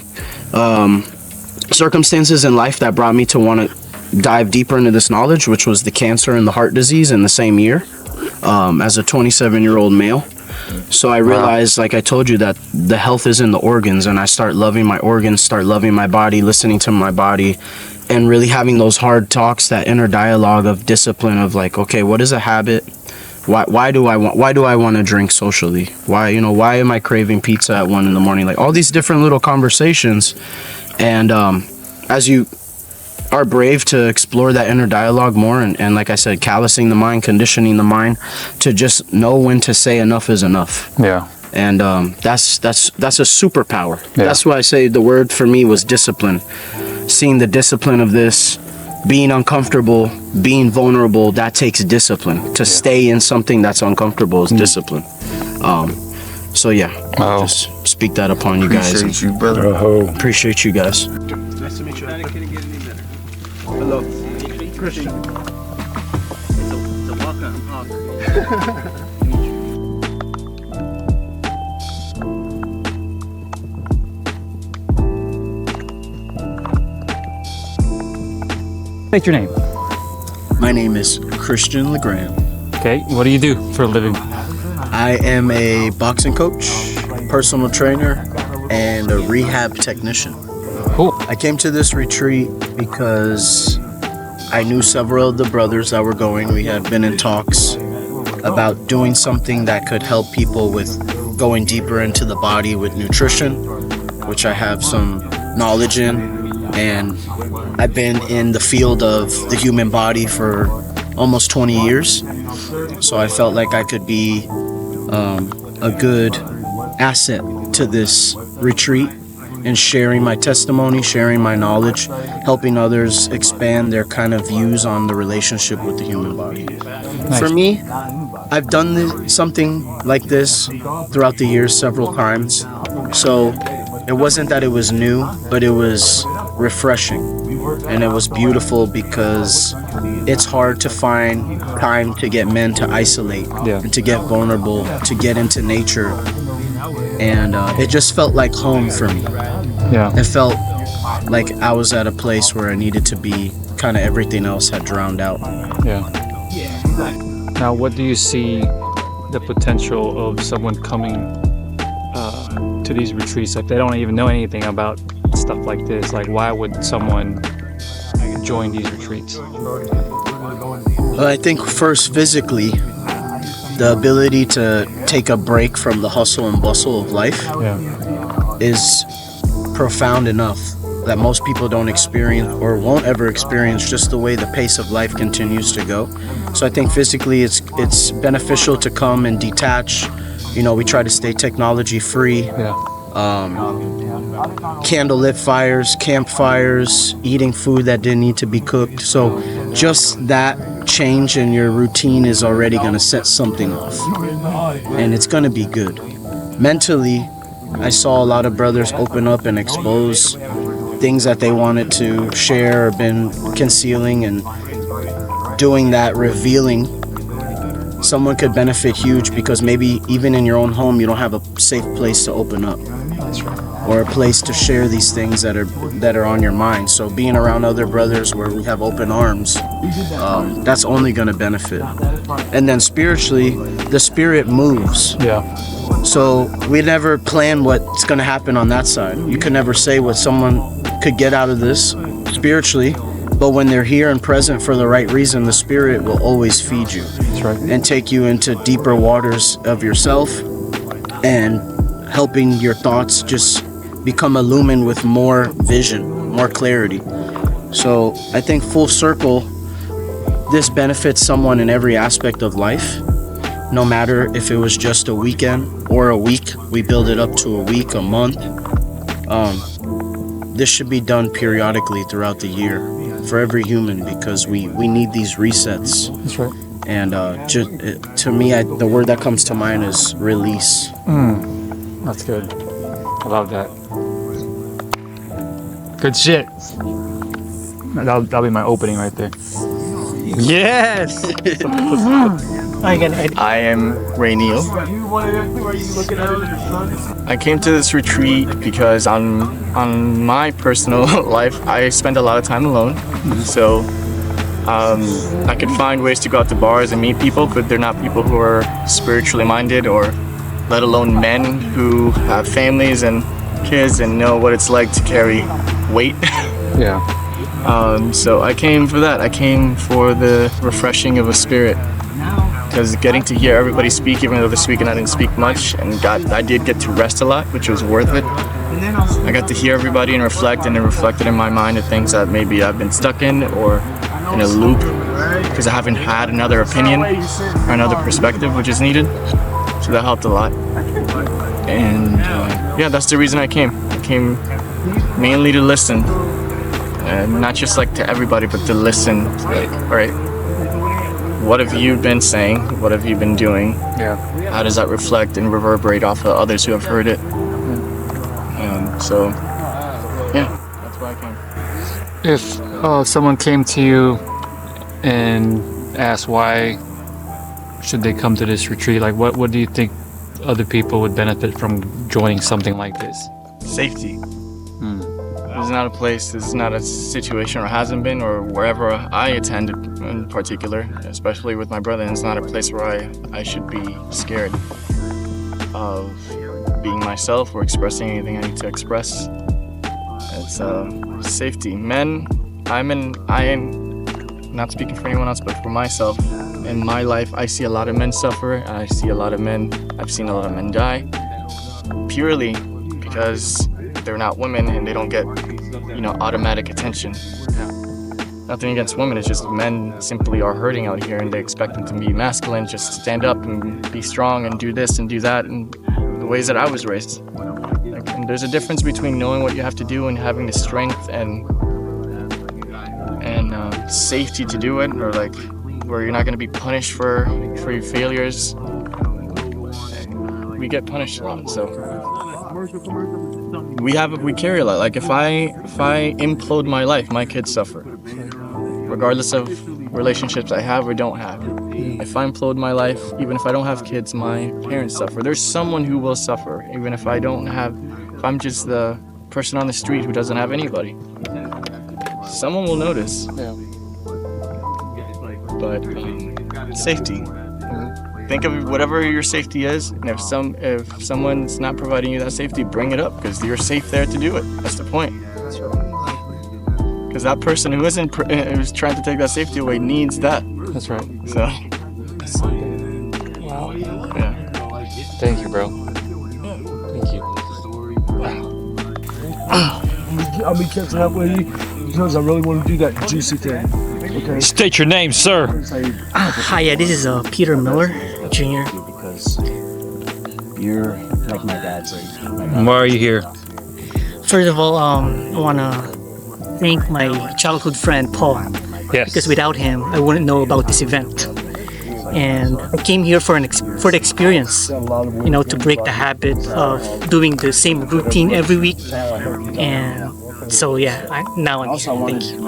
circumstances in life that brought me to want to dive deeper into this knowledge, which was the cancer and the heart disease in the same year, as a 27-year-old male. So I realized, like I told you, that the health is in the organs, and I start loving my organs, start loving my body, listening to my body, and really having those hard talks, that inner dialogue of discipline of like, okay, what is a habit? Why do I want to drink socially? Why am I craving pizza at 1 a.m? Like all these different little conversations. And as you are brave to explore that inner dialogue more, and like I said, callousing the mind, conditioning the mind to just know when to say enough is enough. Yeah. And that's a superpower. Yeah. That's why I say the word for me was discipline. Seeing the discipline of this, being uncomfortable, being vulnerable, that takes discipline. To stay in something that's uncomfortable is discipline. So yeah, just speak that upon you guys. Appreciate you, brother. Appreciate you guys. Nice to meet you. Hello. Christian. It's a welcome. What's your name? My name is Christian LeGrand. Okay, what do you do for a living? I am a boxing coach, personal trainer, and a rehab technician. Cool. I came to this retreat because I knew several of the brothers that were going. We had been in talks about doing something that could help people with going deeper into the body with nutrition, which I have some knowledge in. And I've been in the field of the human body for almost 20 years. So I felt like I could be a good asset to this retreat and sharing my testimony, sharing my knowledge, helping others expand their kind of views on the relationship with the human body. Nice. For me, I've done something like this throughout the years several times. So it wasn't that it was new, but it was refreshing. And it was beautiful because it's hard to find time to get men to isolate and to get vulnerable, to get into nature. And it just felt like home for me. Yeah. It felt like I was at a place where I needed to be. Kind of everything else had drowned out. Yeah. Now, what do you see the potential of someone coming to these retreats? Like they don't even know anything about stuff like this. Like why would someone join these retreats? Well, I think first physically, the ability to take a break from the hustle and bustle of life is profound enough that most people don't experience or won't ever experience, just the way the pace of life continues to go. So I think physically it's beneficial to come and detach. We try to stay technology free. Candlelit fires, campfires, eating food that didn't need to be cooked. So just that change in your routine is already going to set something off. And it's going to be good. Mentally, I saw a lot of brothers open up and expose things that they wanted to share or been concealing, and doing that, revealing. Someone could benefit huge because maybe even in your own home you don't have a safe place to open up. That's right. Or a place to share these things that are on your mind. So being around other brothers where we have open arms, that's only going to benefit. And then spiritually, the spirit moves. Yeah. So we never plan what's going to happen on that side. You can never say what someone could get out of this spiritually, but when they're here and present for the right reason, the spirit will always feed you. That's right. And take you into deeper waters of yourself, and helping your thoughts just become illumined with more vision, more clarity. So I think full circle, this benefits someone in every aspect of life. No matter if it was just a weekend or a week, we build it up to a week, a month. This should be done periodically throughout the year for every human, because we need these resets. That's right. And to me, the word that comes to mind is release. That's good. I love that. Good shit. That'll be my opening right there. Yes! I am Rainiel. I came to this retreat because on my personal life, I spend a lot of time alone. So I could find ways to go out to bars and meet people, but they're not people who are spiritually minded or let alone men who have families and kids and know what it's like to carry weight. Yeah. So I came for that. I came for the refreshing of a spirit. Because getting to hear everybody speak, even though this weekend I didn't speak much, and I did get to rest a lot, which was worth it. I got to hear everybody and reflect, and it reflected in my mind the things that maybe I've been stuck in or in a loop because I haven't had another opinion or another perspective which is needed. So that helped a lot. And yeah, that's the reason I came. I came mainly to listen. Not just like to everybody, but to listen. Like, all right, what have you been saying? What have you been doing? Yeah. How does that reflect and reverberate off of others who have heard it? So, yeah, that's why I came. If someone came to you and asked why should they come to this retreat, like what do you think other people would benefit from joining something like this? Safety. This is not a place, this is not a situation, or hasn't been, or wherever I attend in particular, especially with my brother, it's not a place where I should be scared of being myself or expressing anything I need to express. It's safety. Men, I am not speaking for anyone else, but for myself, in my life, I see a lot of men suffer, and I've seen a lot of men die, purely because they're not women and they don't get, automatic attention. Nothing against women, it's just men simply are hurting out here and they expect them to be masculine, just stand up and be strong and do this and do that, and the ways that I was raised. And there's a difference between knowing what you have to do and having the strength and safety to do it, or where you're not going to be punished for your failures. We get punished a lot, so we carry a lot. Like if I implode my life, my kids suffer, regardless of relationships I have or don't have. If I implode my life, even if I don't have kids, my parents suffer. There's someone who will suffer, even if I'm just the person on the street who doesn't have anybody. Someone will notice. Yeah. But safety. Think of whatever your safety is, and if someone's not providing you that safety, bring it up, because you're safe there to do it. That's the point. Because that person who's trying to take that safety away needs that. That's right. So. Wow. Yeah. Thank you, bro. Thank you. I'll be catching up with you because I really want to do that juicy thing. Okay. State your name, sir. Hi, this is Peter Miller, Jr. Because you're like my dad's. Why are you here? First of all, I want to thank my childhood friend, Paul. Yes. Because without him, I wouldn't know about this event. And I came here for the experience, to break the habit of doing the same routine every week. And so, yeah, now I'm here. Thank you.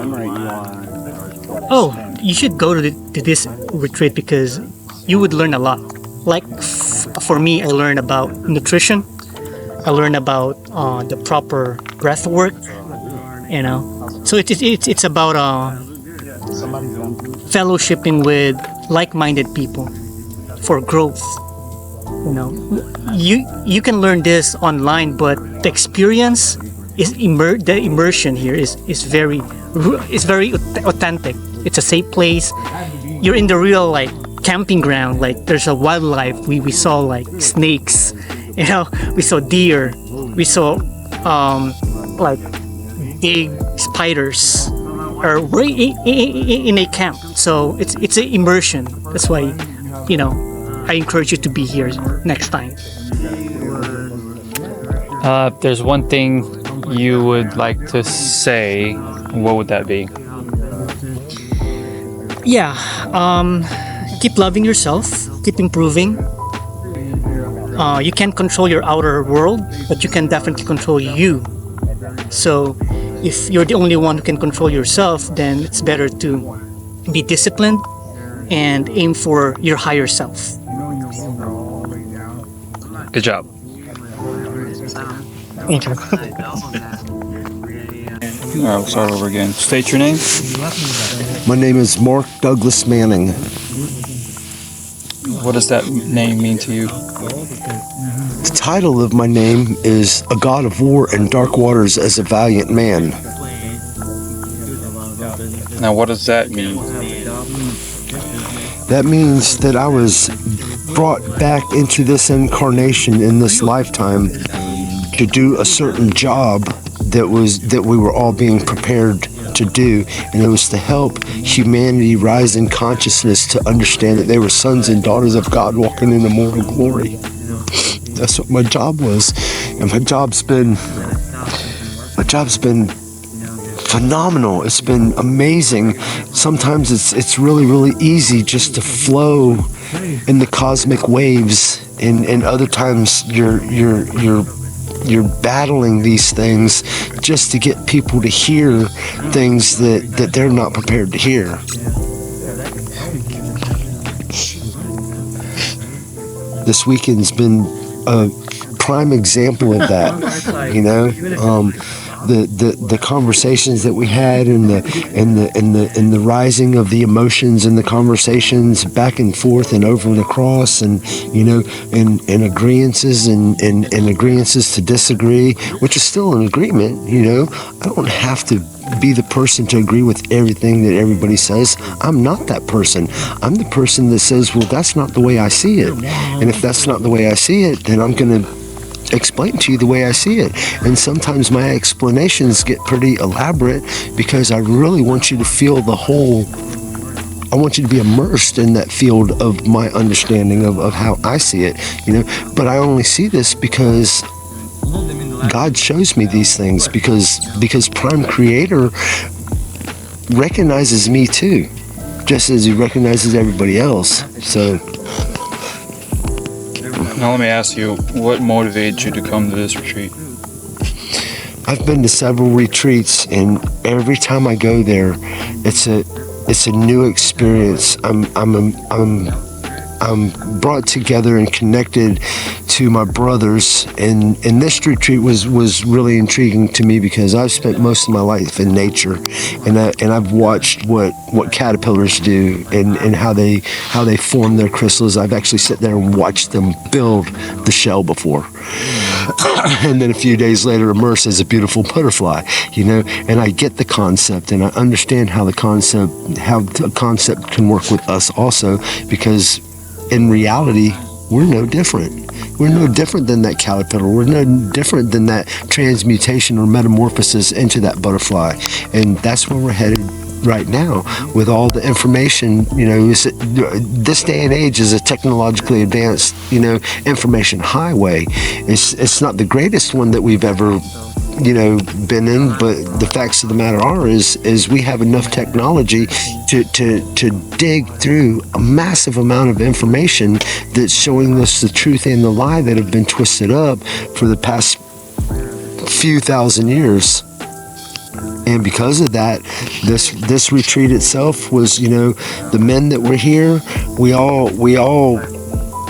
Oh, you should go to this retreat because you would learn a lot. Like for me, I learned about nutrition. I learned about the proper breath work. So it's about fellowshipping with like-minded people for growth. You can learn this online, but the experience is the immersion here is very authentic. It's a safe place. You're in the real camping ground. There's a wildlife. We saw snakes. We saw deer. We saw big spiders. Or we're in a camp. So it's an immersion. That's why I encourage you to be here next time. If there's one thing you would like to say, what would that be? Yeah, keep loving yourself, keep improving. You can't control your outer world, but you can definitely control you. So if you're the only one who can control yourself, then it's better to be disciplined and aim for your higher self. Good job. Thank you. All right, we'll start over again. State your name. My name is Mark Douglas Manning. What does that name mean to you? The title of my name is A God of War and Dark Waters as a Valiant Man. Now, what does that mean? That means that I was brought back into this incarnation in this lifetime to do a certain job that we were all being prepared to do, and it was to help humanity rise in consciousness to understand that they were sons and daughters of God walking in immortal glory. That's what my job was, and my job's been phenomenal. It's been amazing. Sometimes it's really easy just to flow in the cosmic waves, and other times you're battling these things just to get people to hear things that they're not prepared to hear. This weekend's been a prime example of that, you know. The conversations that we had and the rising of the emotions and the conversations back and forth and over and across, and you know, and agreeances and agreeances to disagree, which is still an agreement. You know, I don't have to be the person to agree with everything that everybody says. I'm not that person. I'm the person that says, well, that's not the way I see it, and if that's not the way I see it, then I'm gonna explain to you the way I see it. And sometimes my explanations get pretty elaborate because I really want you to feel the whole. I want you to be immersed in that field of my understanding of how I see it, you know. But I only see this because God shows me these things, because Prime Creator recognizes me too, just as he recognizes everybody else. So now let me ask you, what motivated you to come to this retreat? I've been to several retreats, and every time I go there, it's a new experience. I'm brought together and connected to my brothers, and this retreat was really intriguing to me because I've spent most of my life in nature, and I've watched what caterpillars do and how they form their chrysalis. I've actually sat there and watched them build the shell before, and then a few days later emerge as a beautiful butterfly, you know. And I get the concept, and I understand how the concept can work with us also, because in reality, we're no different. We're no different than that caterpillar. We're no different than that transmutation or metamorphosis into that butterfly. And that's where we're headed right now with all the information. You know, this day and age is a technologically advanced, you know, information highway. It's not the greatest one that we've ever, you know, been in, but the facts of the matter is we have enough technology to dig through a massive amount of information that's showing us the truth and the lie that have been twisted up for the past few thousand years. And because of that, this retreat itself was, you know, the men that were here, we all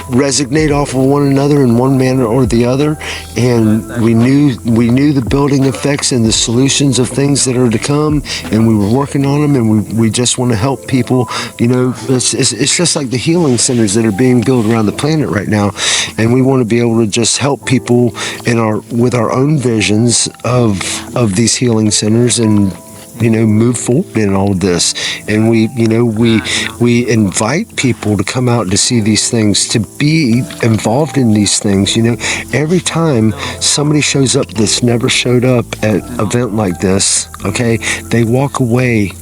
resonate off of one another in one manner or the other, and we knew the building effects and the solutions of things that are to come, and we were working on them, and we just want to help people. You know, it's just like the healing centers that are being built around the planet right now, and we want to be able to just help people with our own visions of these healing centers, and you know, move forward in all of this. And we invite people to come out to see these things, to be involved in these things. You know, every time somebody shows up that's never showed up at an event like this, okay, they walk away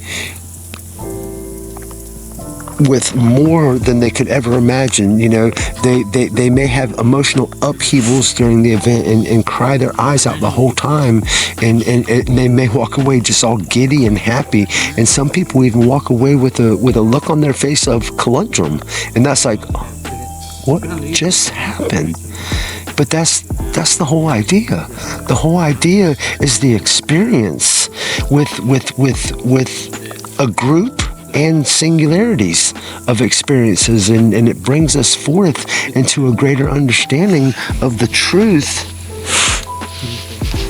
with more than they could ever imagine. You know, they may have emotional upheavals during the event and cry their eyes out the whole time, and they may walk away just all giddy and happy, and some people even walk away with a look on their face of conundrum, and that's like, what just happened? But that's the whole idea. The whole idea is the experience with a group and singularities of experiences, and it brings us forth into a greater understanding of the truth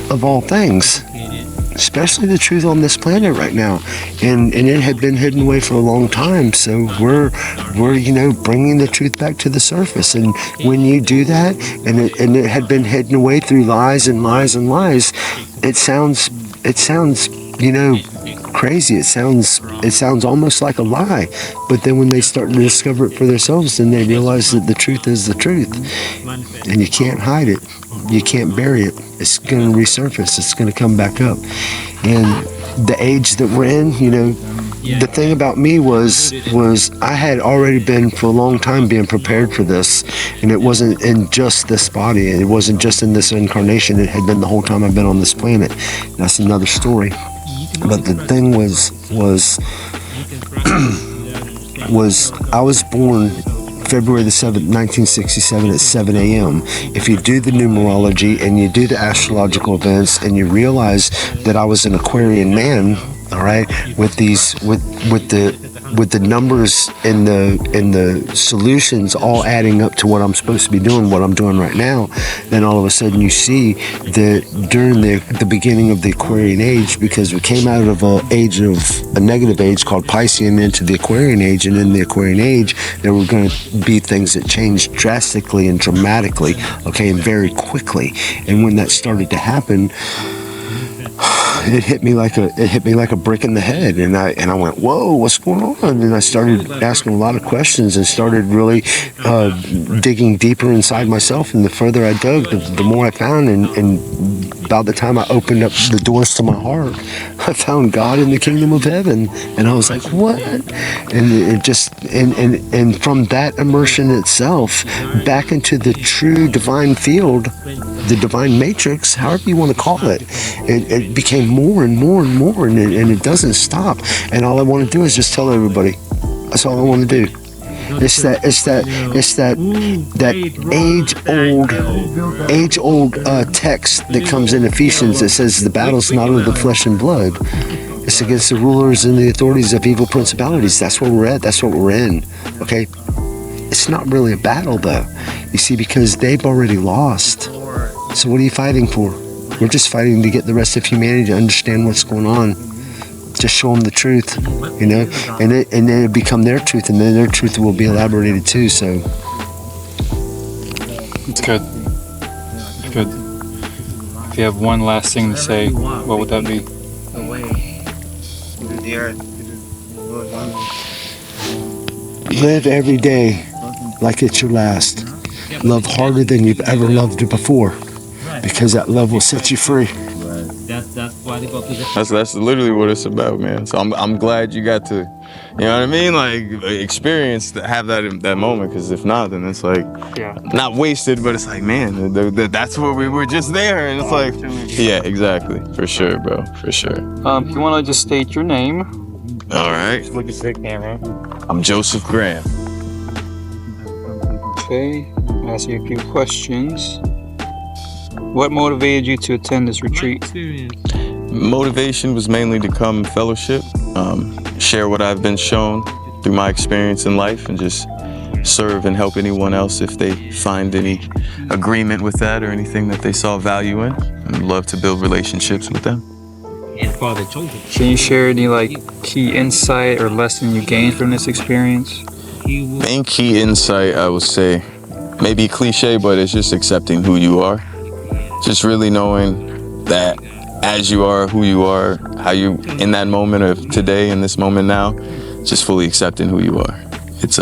of all things. especially the truth on this planet right now, and it had been hidden away for a long time. So we're bringing the truth back to the surface. And when you do that, and it had been hidden away through lies and lies and lies, it sounds crazy. It sounds almost like a lie. But then when they start to discover it for themselves, then they realize that the truth is the truth, and you can't hide it. You can't bury it. It's going to resurface. It's going to come back up. And the age that we're in, the thing about me was I had already been for a long time being prepared for this, and it wasn't in just this body. It wasn't just in this incarnation. It had been the whole time I've been on this planet. That's another story. But the thing was I was born February the 7th, 1967 at 7 a.m. If you do the numerology and you do the astrological events and you realize that I was an Aquarian man, all right, with the numbers and the solutions all adding up to what I'm supposed to be doing, what I'm doing right now, then all of a sudden you see that during the beginning of the Aquarian age, because we came out of a negative age called Piscean into the Aquarian age, and in the Aquarian age there were going to be things that changed drastically and dramatically, okay, and very quickly. And when that started to happen, it hit me like a brick in the head, and I went, whoa, what's going on? And I started asking a lot of questions and started really digging deeper inside myself. And the further I dug, the more I found. And by the time I opened up the doors to my heart, I found God in the kingdom of heaven. And I was like, what? And it just and from that immersion itself back into the true divine field, the divine matrix, however you want to call it, it became more and more and more, and it doesn't stop. And all I want to do is just tell everybody. That's all I want to do. It's that age old text that comes in Ephesians that says the battle's not of the flesh and blood. It's against the rulers and the authorities of evil principalities. That's where we're at. That's what we're in. Okay? It's not really a battle though. You see, because they've already lost. So what are you fighting for? We're just fighting to get the rest of humanity to understand what's going on. Just show them the truth, and then it become their truth, and then their truth will be elaborated too. So it's good. It's good. If you have one last thing to say, what would that be? Live every day like it's your last. Love harder than you've ever loved it before, because that love will set you free. That's literally what it's about, man. So I'm glad you got to, you know what I mean, like experience have that moment. Because if not, then it's like not wasted, but it's like, man, that's where we were just there, and it's like, yeah, exactly, for sure, bro, for sure. If you want to just state your name. All right. Look at the camera. I'm Joseph Graham. Okay, I'll ask you a few questions. What motivated you to attend this retreat? Motivation was mainly to come fellowship, share what I've been shown through my experience in life, and just serve and help anyone else if they find any agreement with that or anything that they saw value in. I'd love to build relationships with them. Can you share any key insight or lesson you gained from this experience? Main key insight, I would say, maybe cliche, but it's just accepting who you are. Just really knowing that as you are, who you are, how you in that moment of today, in this moment now, just fully accepting who you are. It's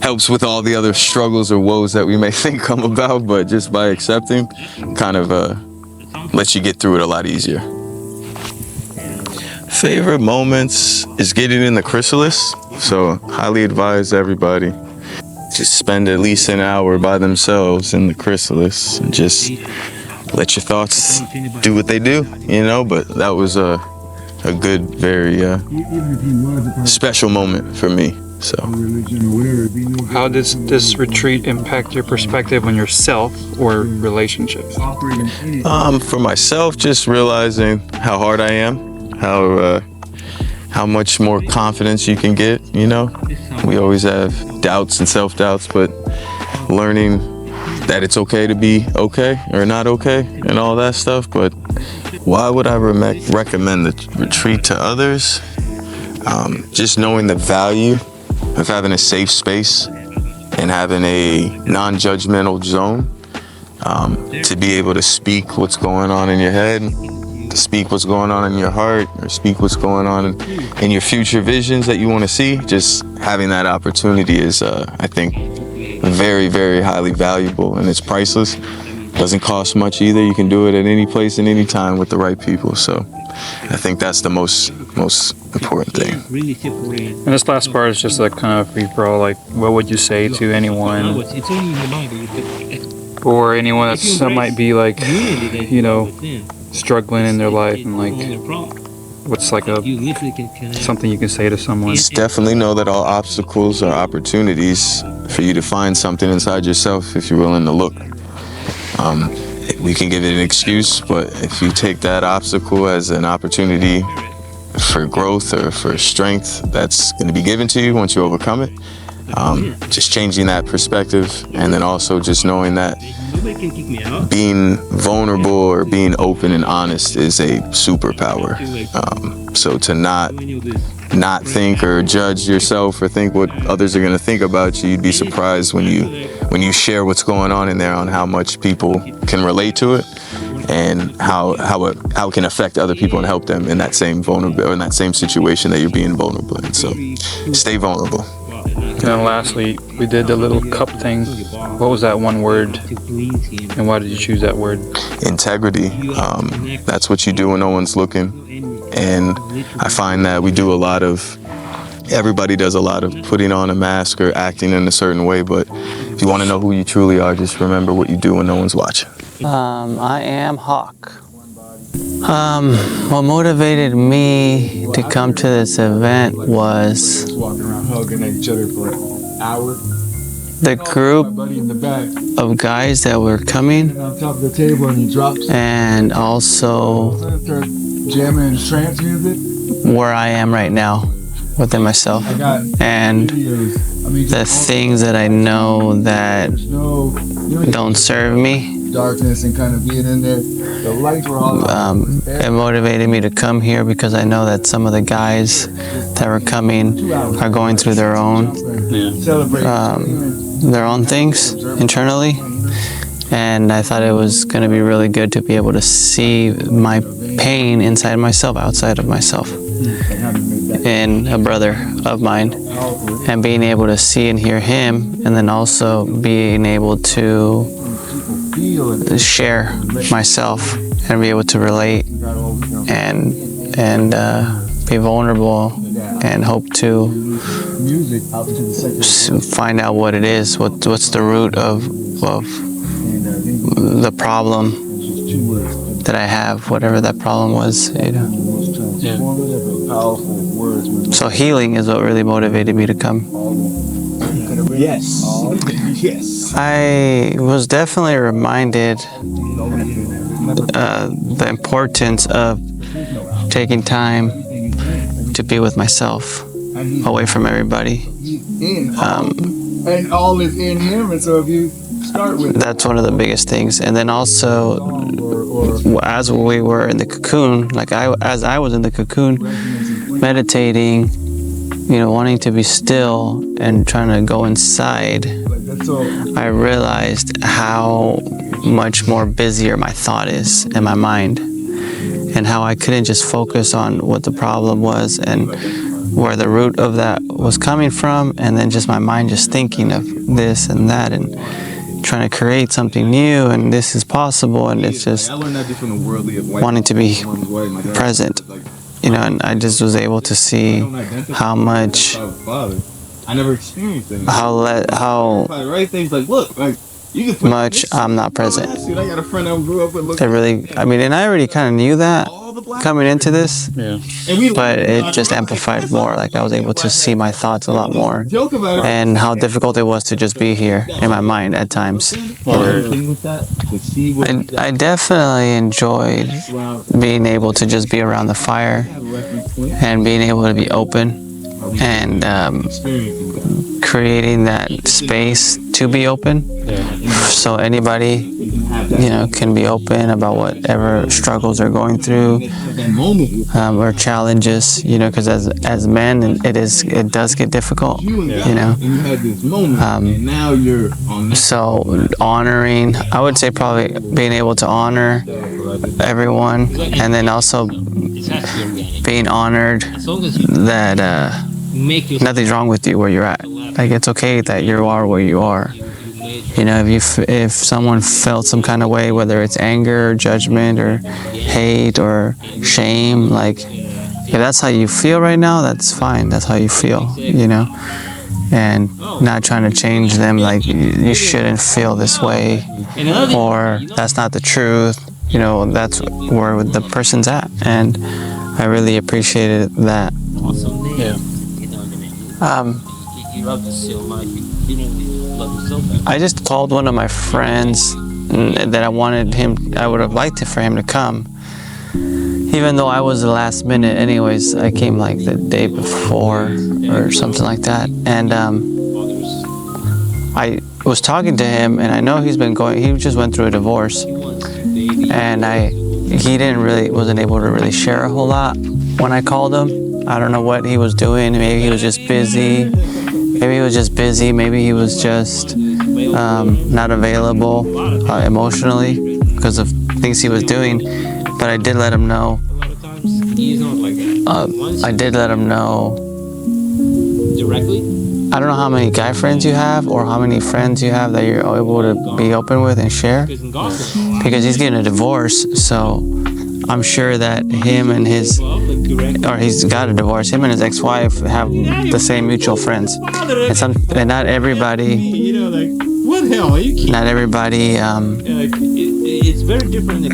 helps with all the other struggles or woes that we may think come about, but just by accepting, kind of lets you get through it a lot easier. Favorite moments is getting in the Chrysalis, so highly advise everybody just spend at least an hour by themselves in the Chrysalis and just let your thoughts do what they do, but that was a good, very special moment for me. So how does this retreat impact your perspective on yourself or relationships? For myself, just realizing how hard I am, how much more confidence you can get. We always have doubts and self-doubts, but learning that it's okay to be okay or not okay and all that stuff, but Why would I recommend the retreat to others? Just knowing the value of having a safe space and having a non-judgmental zone to be able to speak what's going on in your head, to speak what's going on in your heart, or speak what's going on in your future visions that you want to see. Just having that opportunity is, I think, very, very highly valuable, and it's priceless. Doesn't cost much either. You can do it at any place and any time with the right people. So I think that's the most important thing. And this last part is just like kind of free for all. Like, what would you say to anyone, or anyone that might be like, you know, struggling in their life, and like, what's like something you can say to someone? Just definitely know that all obstacles are opportunities for you to find something inside yourself if you're willing to look. We can give it an excuse, but if you take that obstacle as an opportunity for growth or for strength, that's going to be given to you once you overcome it. Just changing that perspective, and then also just knowing that being vulnerable or being open and honest is a superpower. So to not think or judge yourself or think what others are going to think about you, you'd be surprised when you share what's going on in there, on how much people can relate to it, and how it can affect other people and help them in that same vulnerable, or in that same situation that you're being vulnerable in. So stay vulnerable. And then lastly, we did the little cup thing. What was that one word, and why did you choose that word? Integrity. That's what you do when no one's looking. And I find that everybody does a lot of putting on a mask or acting in a certain way, but if you want to know who you truly are, just remember what you do when no one's watching. I am Hawk. What motivated me to come to this event was walking around hugging each other for an hour. The group of guys that were coming, on top of the table, and he drops. And also jamming trance music. Where I am right now within myself, and the things that I know that don't serve me. Darkness and kind of being in there. The lights were all it motivated me to come here because I know that some of the guys that were coming are going through their own things internally, and I thought it was going to be really good to be able to see my pain inside myself, outside of myself, in a brother of mine, and being able to see and hear him, and then also being able to share myself and be able to relate and be vulnerable and hope to find out what it is, what's the root of the problem that I have, whatever that problem was, you know. So healing is what really motivated me to come. Yes. Yes. I was definitely reminded the importance of taking time to be with myself, away from everybody. And all is in him, and so if you start with that's one of the biggest things. And then also, as we were in the cocoon, as I was in the cocoon, meditating, you know, wanting to be still and trying to go inside, I realized how much more busier my thought is in my mind, and how I couldn't just focus on what the problem was and where the root of that was coming from, and then just my mind just thinking of this and that and trying to create something new, and this is possible, and it's just wanting to be present, you know. And I just was able to see how much, I never experienced it. how much I'm not present. I got a friend I grew up with. It really, I mean, and I already kind of knew that coming into this, but it just amplified more. Like, I was able to see my thoughts a lot more, and how difficult it was to just be here in my mind at times. I definitely enjoyed being able to just be around the fire and being able to be open, and creating that space to be open, so anybody you know, can be open about whatever struggles they're going through, or challenges, you know, because as men, it does get difficult, you know. So honoring, I would say probably being able to honor everyone, and then also being honored that nothing's wrong with you where you're at. Like, it's okay that you are where you are. You know, if someone felt some kind of way, whether it's anger or judgment or hate or shame, like, if that's how you feel right now, that's fine. That's how you feel, you know. And not trying to change them, like, you shouldn't feel this way, or that's not the truth. You know, that's where the person's at, and I really appreciated that. Yeah. You love this so much. You didn't love yourself. I just told one of my friends that I would have liked for him to come, even though I was the last minute. Anyways, I came like the day before or something like that, and I was talking to him, and I know he just went through a divorce, and he wasn't able to really share a whole lot when I called him. I don't know what he was doing. Maybe he was just busy. Maybe he was just not available emotionally because of things he was doing. But I did let him know. Directly? I don't know how many guy friends you have or how many friends you have that you're able to be open with and share. Because he's getting a divorce, so I'm sure that he's got a divorce. Him and his ex-wife have the same mutual friends, and not everybody. Not everybody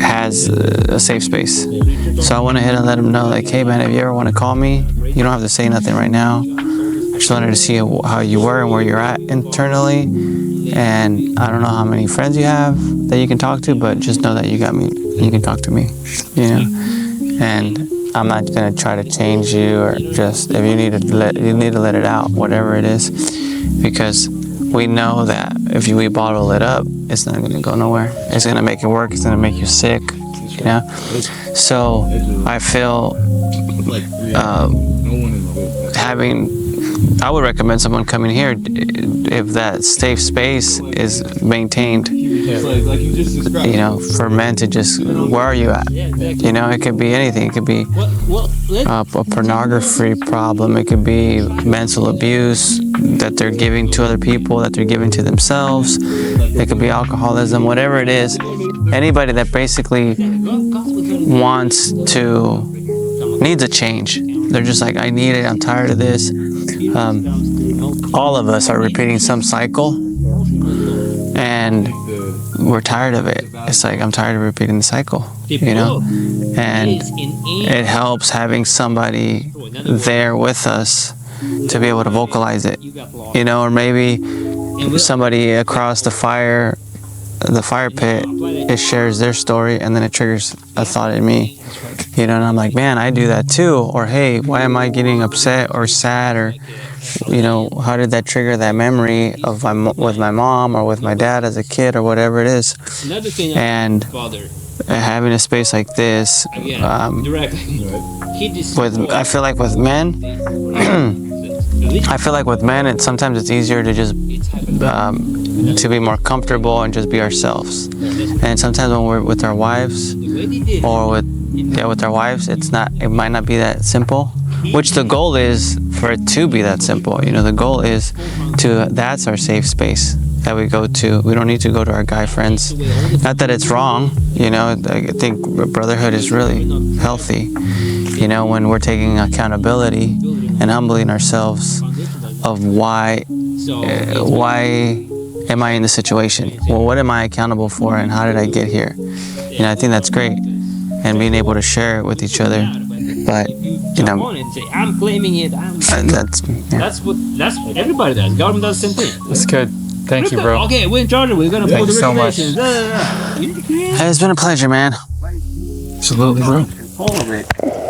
has a safe space. So I went ahead and let him know, like, hey man, if you ever want to call me, you don't have to say nothing right now. I just wanted to see how you were and where you're at internally. And I don't know how many friends you have that you can talk to, but just know that you got me. You can talk to me, you know. And I'm not gonna try to change you, or just, if you need to let it out, whatever it is, because we know that if we bottle it up, it's not gonna go nowhere. It's gonna make it work. It's gonna make you sick, you know. So I feel I would recommend someone coming here if that safe space is maintained. You know, for men to just, where are you at? You know, it could be anything. It could be a pornography problem. It could be mental abuse that they're giving to other people, that they're giving to themselves. It could be alcoholism, whatever it is. Anybody that basically needs a change. They're just like, I need it, I'm tired of this. All of us are repeating some cycle, and we're tired of it. It's like, I'm tired of repeating the cycle, you know? And it helps having somebody there with us to be able to vocalize it, you know, or maybe somebody across the fire pit, it shares their story, and then it triggers a thought in me, you know, and I'm like, man, I do that too. Or, hey, why am I getting upset or sad? Or, you know, how did that trigger that memory of with my mom or with my dad as a kid, or whatever it is. And having a space like this, I feel like with men, sometimes it's easier to just to be more comfortable and just be ourselves. And sometimes when we're with our wives, or with our wives, it might not be that simple, which the goal is for it to be that simple. You know, the goal is that's our safe space that we go to. We don't need to go to our guy friends. Not that it's wrong, you know, I think brotherhood is really healthy, you know, when we're taking accountability and humbling ourselves of why am I in this situation? Well, what am I accountable for, and how did I get here? You know, I think that's great, and being able to share it with each other. But you know, I'm claiming it. That's everybody does. Government does the same thing. That's good. Thank you, bro. Okay, we're in charge. We're gonna pull the regulations. Hey, it's been a pleasure, man. Absolutely, bro. Hold of it.